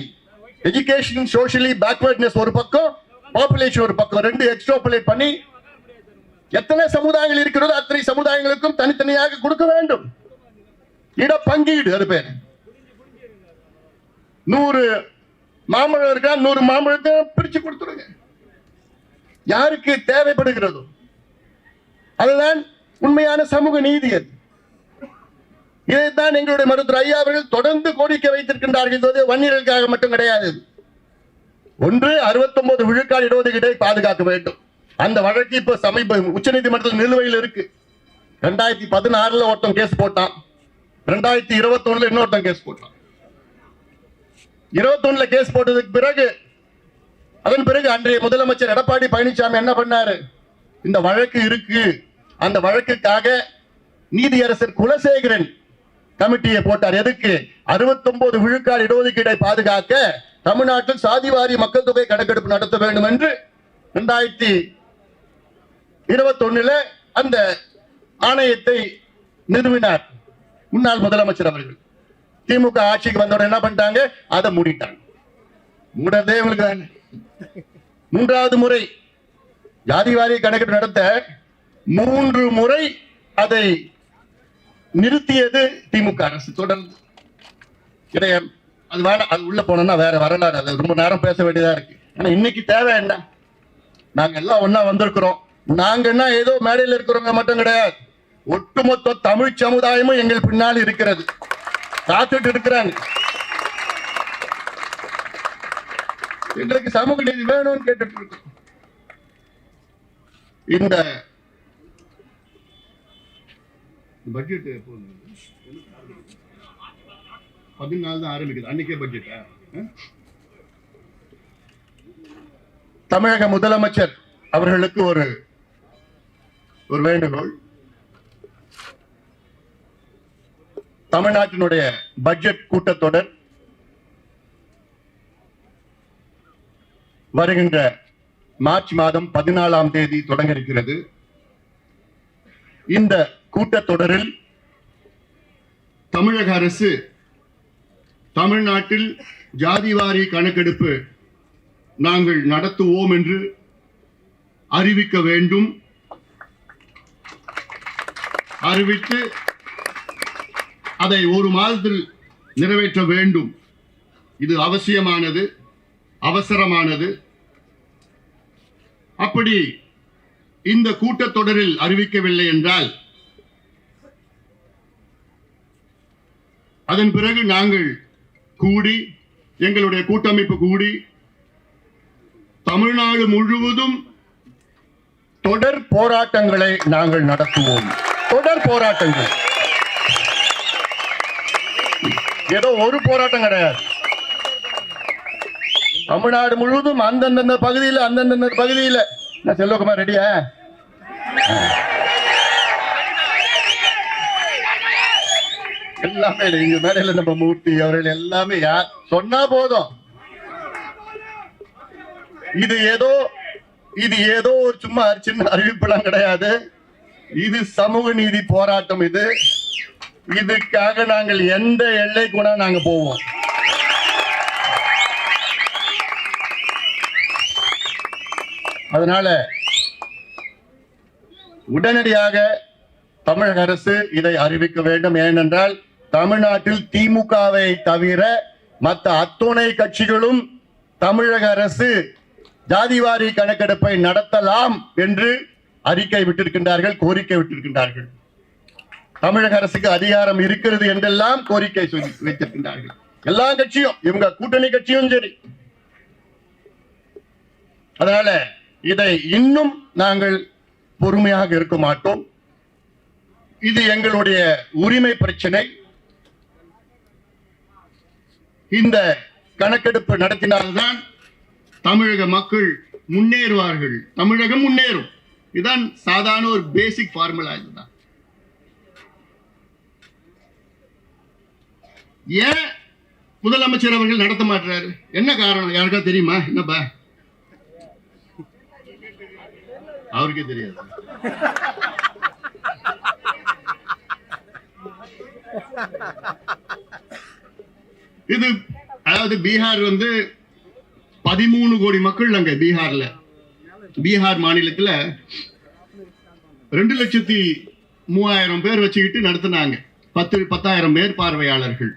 எஜுகேஷன் சோஷியலி பேக்வர்ட்னஸ் ஒரு பக்கம், பாப்புலேஷன் ஒரு பக்கம், ரெண்டு எக்ஸ்ட்ராபுலேட் பண்ணி எத்தனை சமுதாயங்கள் இருக்கிறதோ அத்தனை சமுதாயங்களுக்கும் தனித்தனியாக கொடுக்க வேண்டும். இட பங்கீடு அது பேர். 100 மாம்பழம் இருக்கா, 100 மாம்பழத்தை பிரிச்சு கொடுத்துருங்க யாருக்கு தேவைப்படுகிறதோ. அதுதான் உண்மையான சமூக நீதி. அது இதைத்தான் எங்களுடைய மருத்துவர் ஐயா அவர்கள் தொடர்ந்து கோரிக்கை வைத்திருக்கின்றார்கள். வன்னியர்களுக்காக மட்டும் கிடையாது. ஒன்று 69 விழுக்காடு இடஒதுக்கீட்டை பாதுகாக்க வேண்டும். அந்த வழக்கு இப்ப சமீப உச்ச நீதிமன்றத்தில் நிலுவையில் இருக்கு. 2016 ஒருத்தன் கேஸ் போட்டான், 2021 இன்னொருத்தன் கேஸ் போட்டான். 21 கேஸ் போட்டதுக்கு பிறகு அதன் பிறகு அன்றைய முதலமைச்சர் எடப்பாடி பழனிசாமி என்ன பண்ணாரு? இந்த வழக்கு இருக்கு, அந்த வழக்குக்காக நீதியரசர் குலசேகரன் கமிட்டியை போட்டார். எதுக்கு? 69 விழுக்காடு இடஒதுக்கீடை பாதுகாக்க தமிழ்நாட்டில் சாதிவாரி மக்கள் தொகை கணக்கெடுப்பு நடத்த வேண்டும் என்று 2021 அந்த ஆணையத்தை நிறுவினார் முன்னாள் முதலமைச்சர் அவர்கள். திமுக ஆட்சிக்கு வந்தவுடன் என்ன பண்ணிட்டாங்க? அதை மூடிட்டாங்க. மூடதே இவங்களுக்கு தானே. 3வது முறை ஜாதிவாரி கணக்கெடுப்பு நடத்த 3 முறை அதை நிறுத்தியது திமுக அரசு. தொடர்ந்து கிடையாது. அது வேணாம், அது உள்ள போனோம்னா வேற வரலாறு, அது ரொம்ப நேரம் பேச வேண்டியதா இருக்கு. ஆனா இன்னைக்கு தேவை என்ன? நாங்க எல்லாம் ஒன்னா வந்திருக்கிறோம். நாங்க என்ன ஏதோ மேடையில் இருக்கிறவங்க மட்டும் கிடையாது, ஒட்டுமொத்த தமிழ் சமுதாயமும் எங்கள் பின்னால் இருக்கிறது, காத்துட்டு இருக்கிறாங்க. எங்களுக்கு சமூக நீதி வேணும்னு கேட்டுட்டு இருக்கோம். இந்த பட்ஜெட் 14 தான் ஆரம்பிக்குது. அன்னைக்கே பட்ஜெட். தமிழக முதலமைச்சர் அவர்களுக்கு ஒரு வேண்டுகோள். தமிழ்நாட்டினுடைய பட்ஜெட் கூட்டத்தொடர் வருகின்ற மார்ச் மாதம் 14ஆம் தேதி தொடங்க இருக்கிறது. இந்த கூட்டத்தொடரில் தமிழக அரசு தமிழ்நாட்டில் ஜாதிவாரி கணக்கெடுப்பு நாங்கள் நடத்துவோம் என்று அறிவிக்க வேண்டும். அறிவித்து அதை 1 மாதத்தில் நிறைவேற்ற வேண்டும். இது அவசியமானது, அவசரமானது. அப்படி இந்த கூட்டத்தொடரில் அறிவிக்கவில்லை என்றால் அதன் பிறகு நாங்கள் கூடி எங்களுடைய கூட்டமைப்பு கூடி தமிழ்நாடு முழுவதும் தொடர் போராட்டங்களை நாங்கள் நடத்துவோம். தொடர் போராட்டங்கள், ஏதோ ஒரு போராட்டம் கிடையாது. தமிழ்நாடு முழுவதும் அந்தந்த பகுதியில் நான் செல்வகுமார் ரெடியா? எல்லாமே இங்க மேடையில நம்ம மூர்த்தி அவர்கள் எல்லாமே யார் சொன்னா போதும். இது ஏதோ ஒரு சும்மா சின்ன அறிவிப்பெல்லாம் கிடையாது. இது சமூக நீதி போராட்டம். இதுக்காக நாங்கள் எந்த எல்லைக்கு கூட நாங்க போவோம். அதனால உடனடியாக தமிழக அரசு இதை அறிவிக்க வேண்டும். ஏனென்றால் தமிழ்நாட்டில் திமுகவை தவிர மற்ற அத்துணை கட்சிகளும் தமிழக அரசு ஜாதிவாரி கணக்கெடுப்பை நடத்தலாம் என்று அறிக்கை விட்டிருக்கின்றார்கள், கோரிக்கை விட்டிருக்கின்றார்கள். தமிழக அரசுக்கு அதிகாரம் இருக்கிறது என்றெல்லாம் கோரிக்கை வைத்திருக்கின்றார்கள். எல்லா கட்சியும், இவங்க கூட்டணி கட்சியும் சரி. அதனால இதை இன்னும் நாங்கள் பொறுமையாக இருக்க மாட்டோம். இது எங்களுடைய உரிமை பிரச்சனை. இந்த கணக்கெடுப்பு நடத்தினால்தான் தமிழக மக்கள் முன்னேறுவார்கள், தமிழகம் முன்னேறும். இதுதான் சாதாரண ஒரு பேசிக் ஃபார்முலா. இதுதான் ஏன் முதலமைச்சர் அவர்கள் நடத்த மாட்டாரு, என்ன காரணம் யாருக்கா தெரியுமா? என்னப்பா அவருக்கே தெரியாது. இது அதாவது பீகார் 13 கோடி மக்கள் அங்க பீகார் மாநிலத்துல 2,03,000 பேர் வச்சுக்கிட்டு நடத்தினாங்க. 10,000 பேர் பார்வையாளர்கள்.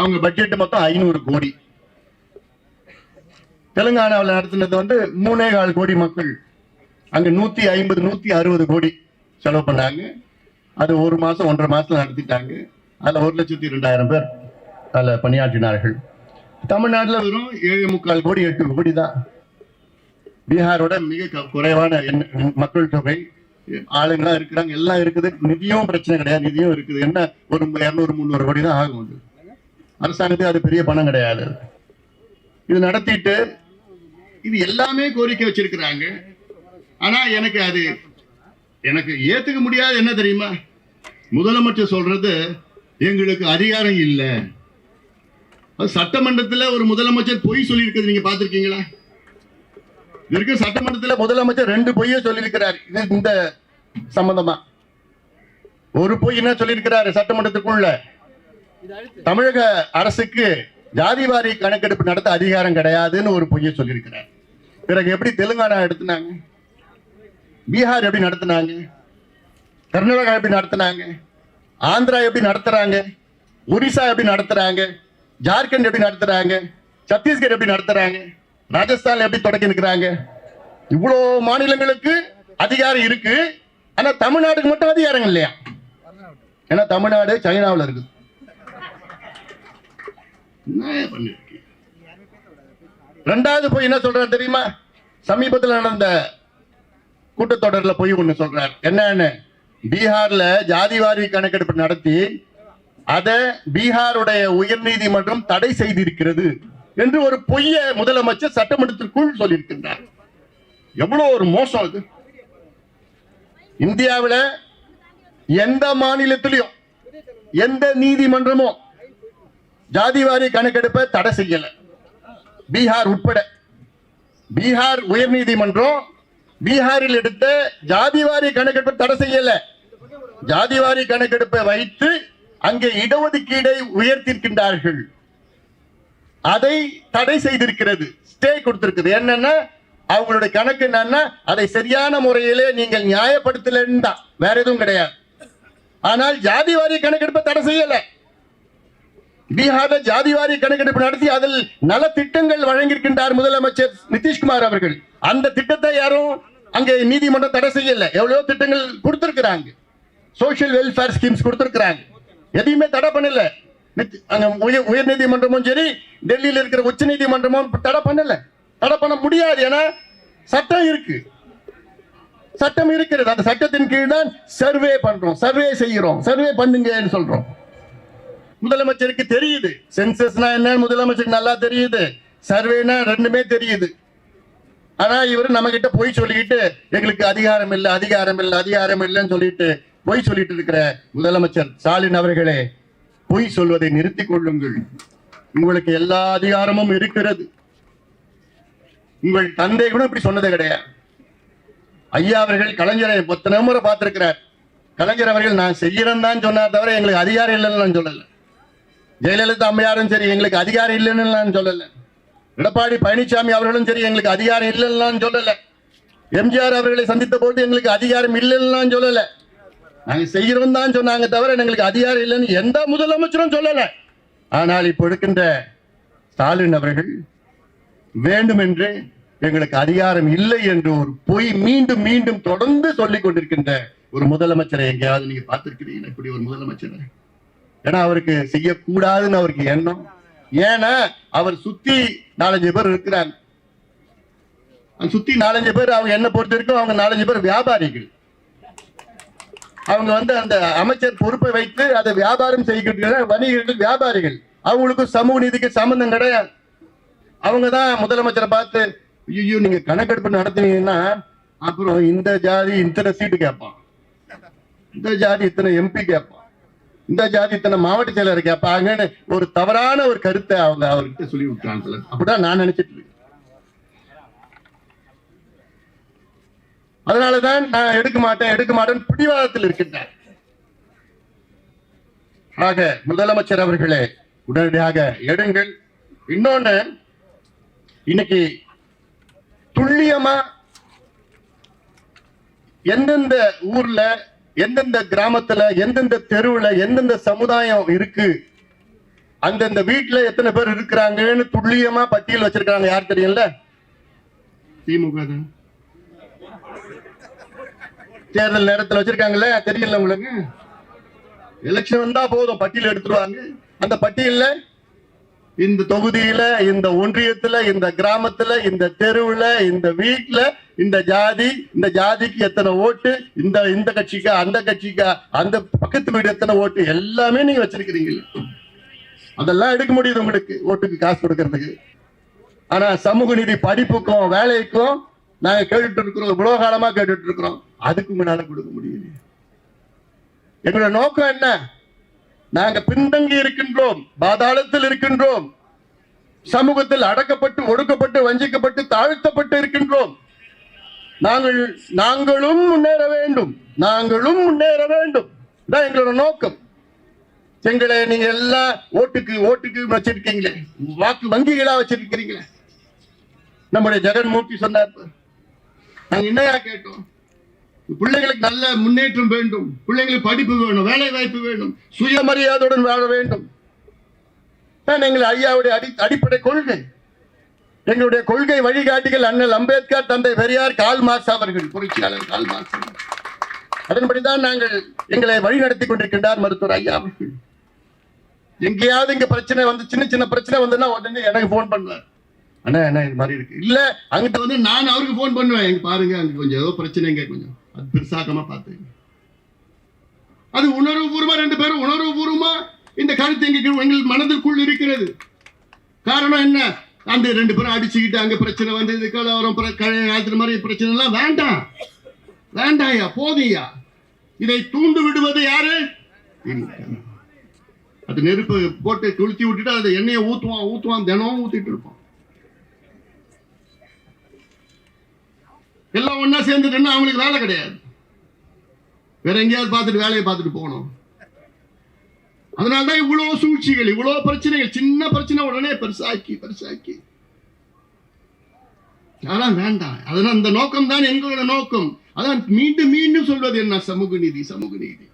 அவங்க பட்ஜெட் மொத்தம் 500 கோடி. தெலுங்கானாவில் நடத்தினது 3,4 கோடி மக்கள். அங்க 150 160 கோடி செலவு பண்ணாங்க. அது 1 மாசம் 1.5 மாசத்துல நடத்திட்டாங்க. அதுல 1,02,000 பேர் அதுல பணியாற்றினார்கள். தமிழ்நாட்டில் வெறும் 7.25 கோடி 8 கோடி தான். பீகாரோட மிக குறைவான மக்கள் தொகை, ஆளுங்களா இருக்கிறாங்க, எல்லாம் இருக்குது. நிதியும் பிரச்சனை கிடையாது, நிதியும் இருக்குது. என்ன ஒரு 200-300 கோடி தான் ஆகும். அரசாங்கத்துக்கு அது பெரிய பணம் கிடையாது. இது நடத்திட்டு இது எல்லாமே கோரிக்கை வச்சிருக்கிறாங்க. ஆனா எனக்கு ஏத்துக்க முடியாது. என்ன தெரியுமா? முதலமைச்சர் சொல்றது எங்களுக்கு அதிகாரம் இல்லை. சட்டமன்றத்தில் ஒரு முதலமைச்சர் பொய் சொல்லி இருக்கிறது நீங்க பாத்திருக்கீங்களா? இருக்க சட்டமன்றத்தில் முதலமைச்சர் 2 பொய்யை சொல்லியிருக்கிறார். இந்த சம்பந்தமா ஒரு பொய் என்ன சொல்லியிருக்கிறாரு? சட்டமன்றத்துக்குள்ள தமிழக அரசுக்கு ஜாதிவாரி கணக்கெடுப்பு நடத்த அதிகாரம் கிடையாதுன்னு ஒரு பொய்யை சொல்லியிருக்கிறார். பிறகு எப்படி தெலுங்கானா எடுத்துனாங்க, பீகார் எப்படி நடத்தினாங்க, கர்நாடகா எப்படி நடத்தினாங்க, ஆந்திரா எப்படி நடத்துறாங்க, ஒரிசா எப்படி நடத்துறாங்க, ஜார்க்கண்ட் எப்படி நடத்துறாங்க, சத்தீஸ்கர் எப்படி நடத்துறாங்க, ராஜஸ்தான் எப்படி தொடக்கி நிற்கிறாங்க. இவ்வளவு மாநிலங்களுக்கு அதிகாரம் இருக்கு. ஆனா தமிழ்நாட்டுக்கு மட்டும் அதிகாரம் இல்லையா? ஏன்னா தமிழ்நாடு சைனாவில் இருக்கு. ரெண்டாவது போய் என்ன சொல்றாரு தெரியுமா? சமீபத்தில் நடந்த கூட்டத்தொடரில் போய் ஒண்ணு சொல்றாரு. என்னன்னு, பீகார்ல ஜாதிவாரி கணக்கெடுப்பு நடத்தி அதை பீகாருடைய உயர்நீதிமன்றம் தடை செய்திருக்கிறது என்று ஒரு பொய்ய முதலமைச்சர் சட்டமன்றத்திற்குள் சொல்லியிருக்கின்றார். எவ்வளவு ஒரு மோசம் இது! இந்தியாவில் எந்த மாநிலத்திலும் எந்த நீதிமன்றமும் ஜாதிவாரி கணக்கெடுப்பை தடை செய்யல, பீகார் உட்பட. பீகார் உயர்நீதிமன்றம் பீகாரில் எடுத்த ஜாதிவாரி கணக்கெடுப்பை தடை செய்யல. ஜாதிவாரி கணக்கெடுப்பை வைத்து அங்கே இடஒதுக்கீடை உயர்த்திருக்கின்றார்கள். அதை தடை செய்திருக்கிறது, ஸ்டே கொடுத்திருக்கிறது. என்னன்னா அவங்களுடைய கணக்கு என்னன்னா அதை சரியான முறையிலே நீங்கள் நியாயப்படுத்தலன்னு தான், வேற எதுவும் கிடையாது. ஆனால் ஜாதிவாரி கணக்கெடுப்பை தடை செய்யல. பீகார்ல ஜாதிவாரி கணக்கெடுப்பு நடத்தி அதில் நல திட்டங்கள் வழங்கியிருக்கின்றார் முதலமைச்சர் நிதிஷ்குமார் அவர்கள். அந்த திட்டத்தை யாரும் அங்கே நீதிமன்றம் தடை செய்யல. எவ்வளவோ திட்டங்கள் கொடுத்திருக்கிறாங்க, சோசியல் வெல்ஃபேர் ஸ்கீம்ஸ் கொடுத்திருக்கிறாங்க, எதையுமே தடை பண்ணல. உயர் நீதிமன்றமும் சரி, டெல்லியில் இருக்கிற உச்ச நீதிமன்றமும் தடை பண்ணல. தடை பண்ண முடியாது, ஏன்னா சட்டம் இருக்கு, சட்டம் இருக்கிறது. அந்த சட்டத்தின் கீழ் தான் சர்வே பண்றோம், சர்வே செய்கிறோம், சர்வே பண்ணுங்கன்னு சொல்றோம். முதலமைச்சருக்கு தெரியுது சென்சஸ்னா என்ன, முதலமைச்சருக்கு நல்லா தெரியுது, சர்வேனா ரெண்டுமே தெரியுது. ஆனா இவர் நம்ம கிட்ட போய் சொல்லிக்கிட்டு எங்களுக்கு அதிகாரம் இல்லை, அதிகாரம் இல்லை, அதிகாரம் இல்லைன்னு சொல்லிட்டு பொய் சொல்லிட்டு இருக்கிற முதலமைச்சர் ஸ்டாலின் அவர்களே, பொய் சொல்வதை நிறுத்திக் கொள்ளுங்கள். உங்களுக்கு எல்லா அதிகாரமும் இருக்கிறது. உங்கள் தந்தை கூட இப்படி சொன்னது கிடையாது. ஐயா அவர்கள் கலைஞரை எத்தனை முறை பார்த்திருக்கிறார். கலைஞர் அவர்கள் நான் செய்யறேன் தான் சொன்னார் தவிர எங்களுக்கு அதிகாரம் இல்லைன்னு நான் சொல்லல. ஜெயலலிதா அம்மையாரும் சரி எங்களுக்கு அதிகாரம் இல்லைன்னு நான் சொல்லல. எடப்பாடி பழனிசாமி அவர்களும் சரி எங்களுக்கு அதிகாரம் இல்லைன்னு நான் சொல்லல. எம்ஜிஆர் அவர்களை சந்தித்த போது எங்களுக்கு அதிகாரம் இல்லைன்னு நான் சொல்லல. நாங்க செய்யறோம் தான் சொன்னாங்க தவிர எங்களுக்கு அதிகாரம் இல்லைன்னு எந்த முதலமைச்சரும் சொல்லல. ஆனால் இப்போ இருக்கின்ற ஸ்டாலின் அவர்கள் வேண்டுமென்று எங்களுக்கு அதிகாரம் இல்லை என்று ஒரு பொய் மீண்டும் மீண்டும் தொடர்ந்து சொல்லிக் கொண்டிருக்கின்ற ஒரு முதலமைச்சரை எங்கேயாவது நீங்க பார்த்திருக்கிறீங்க? இப்படி ஒரு முதலமைச்சர், ஏன்னா அவருக்கு செய்யக்கூடாதுன்னு அவருக்கு எண்ணம். ஏன்னா அவர் சுத்தி 4-5 பேர் இருக்கிறாங்க. சுத்தி 4-5 பேர் அவங்க என்ன பொறுத்த வரைக்கும் அவங்க 4-5 பேர் வியாபாரிகள். அவங்க அந்த அமைச்சர் பொறுப்பை வைத்து அதை வியாபாரம் செய்கின்ற வணிகர்கள், வியாபாரிகள். அவங்களுக்கும் சமூக நீதிக்கு சம்பந்தம் கிடையாது. அவங்க தான் முதலமைச்சரை பார்த்து, ஐயோ நீங்க கணக்கெடுப்பு நடத்தினீங்கன்னா அப்புறம் இந்த ஜாதி இத்தனை சீட்டு கேட்பான், இந்த ஜாதி இத்தனை எம்பி கேட்பான், இந்த ஜாதி இத்தனை மாவட்ட செயலர் கேட்பாங்கன்னு ஒரு தவறான ஒரு கருத்தை அவங்க அவர்கிட்ட சொல்லி விட்டாங்க. அப்படிதான் நான் நினைச்சிட்டு இருக்கேன். அதனாலதான் நான் எடுக்க மாட்டேன் பிடிவாதத்தில் இருக்கின்றேன். ஆக முதலமைச்சர் அவர்களே, உடனடியாக எடுங்கள். இன்னொன்னு, இன்னைக்கு துல்லியமா எந்தெந்த ஊர்ல, எந்தெந்த கிராமத்துல, எந்தெந்த தெருவுல, எந்தெந்த சமுதாயம் இருக்கு, அந்தந்த வீட்டுல எத்தனை பேர் இருக்கிறாங்கன்னு துல்லியமா பட்டியல் வச்சிருக்காங்க. யார் தெரியல? திமுக தான். தேர்தல் நேரத்தில் வச்சிருக்காங்கல்ல, தெரியல உங்களுக்கு? எலெக்ஷன் வந்தா போதும் பட்டியல் எடுத்துருவாங்க. அந்த பட்டியல்ல இந்த தொகுதியில, இந்த ஒன்றியத்துல, இந்த கிராமத்துல, இந்த தெருவுல, இந்த வீட்டுல, இந்த ஜாதி, இந்த ஜாதிக்கு எத்தனை ஓட்டு, இந்த கட்சிக்கா, அந்த கட்சிக்கா, அந்த பக்கத்து வீடு எத்தனை ஓட்டு, எல்லாமே நீங்க வச்சிருக்கிறீங்க. அதெல்லாம் எடுக்க முடியுது உங்களுக்கு ஓட்டுக்கு காசு கொடுக்கறதுக்கு. ஆனா சமூக நீதி படிப்புக்கும் வேலைக்கும் நாங்க கேட்டுட்டு இருக்கிறோம், இவ்வளவு காலமா கேட்டுட்டு இருக்கிறோம். அதுக்கு முன்னால கொடுக்க முடியல. எங்களோட நோக்கம் என்ன? நாங்க பின்தங்கி இருக்கின்றோம், பாதாளத்தில் இருக்கின்றோம், சமூகத்தில் அடக்கப்பட்டு, ஒடுக்கப்பட்டு, வஞ்சிக்கப்பட்டு, தாழ்த்தப்பட்டு இருக்கின்றோம். நாங்களும் முன்னேற வேண்டும், நாங்களும் முன்னேற வேண்டும். தான் எங்களோட நோக்கம். எங்களை நீங்க எல்லாம் ஓட்டுக்கு வச்சிருக்கீங்களே, வாக்கு வங்கிகளா வச்சிருக்கிறீங்களே. நம்முடைய ஜெகன்மூர்த்தி சொன்னார், நாங்க என்னையா கேட்டோம்? பிள்ளைகளுக்கு நல்ல முன்னேற்றம் வேண்டும், பிள்ளைங்களுக்கு படிப்பு வேணும், வேலை வாய்ப்பு வேணும், சுயமரியாதையுடன் வாழ வேண்டும். எங்கள் ஐயாவுடைய அடிப்படை கொள்கை. எங்களுடைய கொள்கை வழிகாட்டிகள் அண்ணல் அம்பேத்கர், தந்தை பெரியார், கால் மார்க்ஸ் அவர்கள், புரட்சியாளர் கால் மார்க்ஸ். அதன்படிதான் நாங்கள் எங்களை வழிநடத்தி கொண்டிருக்கின்றார் மருத்துவர் ஐயா அவர்கள். எங்கேயாவது இங்க பிரச்சனை சின்ன சின்ன பிரச்சனை வந்துன்னா உடனே எனக்கு போன் பண்ணுவார், அண்ணா என்ன இது மாதிரி இருக்கு. இல்ல அங்கிட்ட நான் அவருக்கு போன் பண்ணுவேன், எங்க பாருங்க அங்க கொஞ்சம் ஏதோ பிரச்சனைங்க, கொஞ்சம் அது பெருசாக்கமா பார்த்துங்க. அது உணர்வுபூர்வமா, 2 பேரும் உணர்வுபூர்வமா இந்த கருத்து எங்கள் மனதிற்குள் இருக்கிறது. காரணம் என்ன? அந்த 2 பேரும் அடிச்சுக்கிட்டு அங்க பிரச்சனை வந்து இது கலவரம், பழைய காலத்துல மாதிரி பிரச்சனை எல்லாம் வேண்டாம், வேண்டாயா, போதையா. இதை தூண்டு விடுவது யாரு? அது நெருப்பு போட்டு கொளுத்தி விட்டுட்டு அதை எண்ணெயை ஊத்துவான், தினமும் ஊத்திட்டு இருப்பான். எல்லாம் ஒன்னா சேர்ந்துட்டுன்னா அவங்களுக்கு வேலை கிடையாது, வேற எங்கேயாவது பார்த்துட்டு வேலையை பார்த்துட்டு போகணும். அதனால்தான் இவ்வளவு சூழ்ச்சிகள், இவ்வளவு பிரச்சனைகள். சின்ன பிரச்சனை உடனே பெருசாக்கி அதெல்லாம் வேண்டாம். அதனால அந்த நோக்கம் தான் எங்களோட நோக்கம். அதான் மீண்டும் மீண்டும் சொல்வது என்ன? சமூக நீதி, சமூக நீதி.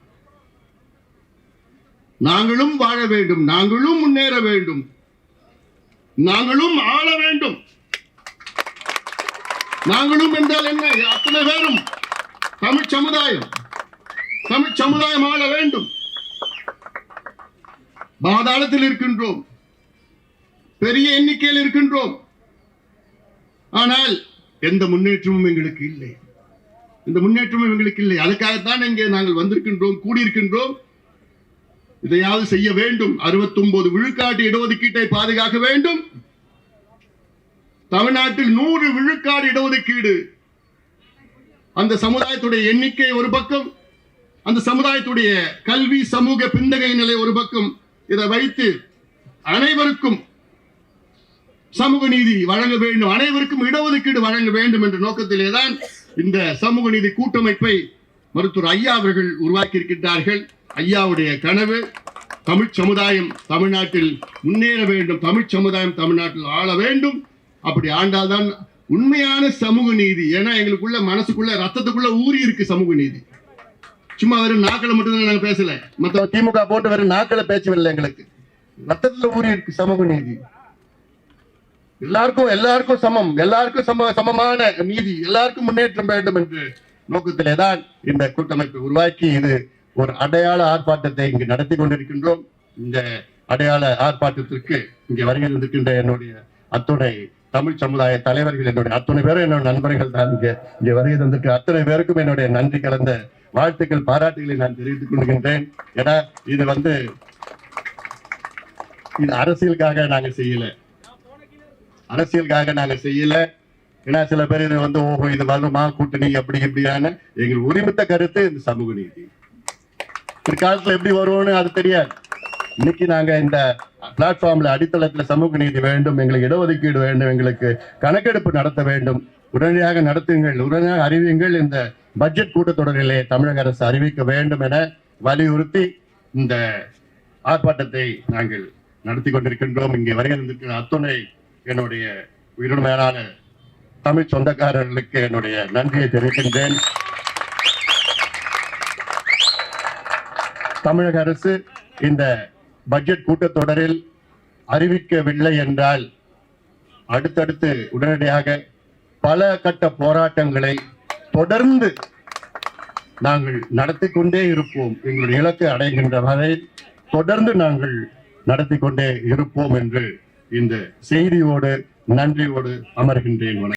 நாங்களும் வாழ வேண்டும், நாங்களும் முன்னேற வேண்டும், நாங்களும் ஆள வேண்டும். நாங்களும் என்றால் என்ன? அத்தனை பேரும் தமிழ் சமுதாயம் ஆள வேண்டும். பாதாளத்தில் இருக்கின்றோம், பெரிய எண்ணிக்கையில் இருக்கின்றோம். ஆனால் எந்த முன்னேற்றமும் எங்களுக்கு இல்லை. அதுக்காகத்தான் இங்கே நாங்கள் வந்திருக்கின்றோம், கூடியிருக்கின்றோம். இதையாவது செய்ய வேண்டும். 69 விழுக்காட்டு இடஒதுக்கீட்டை பாதுகாக்க வேண்டும். தமிழ்நாட்டில் 100 விழுக்காடு இடஒதுக்கீடு. அந்த சமுதாயத்துடைய எண்ணிக்கை ஒரு பக்கம், அந்த சமுதாயத்துடைய கல்வி சமூக பின்தகை நிலை ஒரு பக்கம். இதை வைத்து அனைவருக்கும் சமூக நீதி வழங்க வேண்டும், அனைவருக்கும் இடஒதுக்கீடு வழங்க வேண்டும் என்ற நோக்கத்திலேதான் இந்த சமூக நீதி கூட்டமைப்பை மருத்துவர் ஐயா அவர்கள் உருவாக்கி இருக்கின்றார்கள். ஐயாவுடைய கனவு தமிழ் சமுதாயம் தமிழ்நாட்டில் முன்னேற வேண்டும், தமிழ் சமுதாயம் தமிழ்நாட்டில் ஆள வேண்டும். அப்படி ஆண்டால்தான் உண்மையான சமூக நீதி. ஏன்னா எங்களுக்குள்ள மனசுக்குள்ள ரத்தத்துக்குள்ள ஊறி இருக்கு சமூக நீதி. சும்மா வெறும் நாக்களை மட்டும்தான் நாங்க பேசல, மற்ற திமுக போட்டு வெறும் நாக்களை பேசவில்லை. எங்களுக்கு ரத்தத்துல ஊறி இருக்கு சமூக நீதி. எல்லாருக்கும் சமம், சமமான நீதி, எல்லாருக்கும் முன்னேற்றம் வேண்டும் என்ற நோக்கத்திலேதான் இந்த கூட்டமைப்பை உருவாக்கி இது ஒரு அடையாள ஆர்ப்பாட்டத்தை இங்கு நடத்தி கொண்டிருக்கின்றோம். இந்த அடையாள ஆர்ப்பாட்டத்திற்கு இங்கே வருகை இருக்கின்ற என்னுடைய அத்துணை தமிழ் சமுதாய தலைவர்கள், என்னுடைய அத்தனை பேரும் என்னோட நண்பர்கள் தான் இங்கே வருகை தந்திருக்க அத்தனை பேருக்கும் என்னுடைய நன்றி கலந்த வாழ்த்துக்கள், பாராட்டுகளை நான் தெரிவித்துக் கொள்கின்றேன். ஏன்னா இது அரசியலுக்காக நாங்க செய்யல. ஏன்னா சில பேர் இது ஓஹோ இது வருமா கூட்டணி அப்படி இப்படியான எங்கள் உரிமத்த கருத்து இந்த சமூக நீதி. பிற்காலத்துல எப்படி வருவோம்னு அது தெரியாது. இன்னைக்கு நாங்க இந்த பிளாட்ஃபார்ம்ல அடித்தளத்துல சமூக நீதி வேண்டும், எங்களுக்கு இடஒதுக்கீடு வேண்டும், எங்களுக்கு கணக்கெடுப்பு நடத்த வேண்டும், உடனடியாக நடத்துங்கள், உடனடியாக அறிவியுங்கள், இந்த பட்ஜெட் கூட்டத்தொடரிலே தமிழக அரசு அறிவிக்க வேண்டும் என வலியுறுத்தி இந்த ஆர்ப்பாட்டத்தை நாங்கள் நடத்தி கொண்டிருக்கின்றோம். இங்கே வருகை இருந்திருக்கிற அத்துணை என்னுடைய உயிரிழமையான தமிழ் சொந்தக்காரர்களுக்கு என்னுடைய நன்றியை தெரிவிக்கின்றேன். தமிழக அரசு இந்த பட்ஜெட் கூட்டத்தொடரில் அறிவிக்கவில்லை என்றால் அடுத்தடுத்து உடனடியாக பல கட்ட போராட்டங்களை தொடர்ந்து நாங்கள் நடத்தி கொண்டே இருப்போம். எங்களுடைய இலக்கு அடைகின்ற வரை தொடர்ந்து நாங்கள் நடத்தி கொண்டே இருப்போம் என்று இந்த செய்தியோடு நன்றியோடு அமர்கின்றேன்.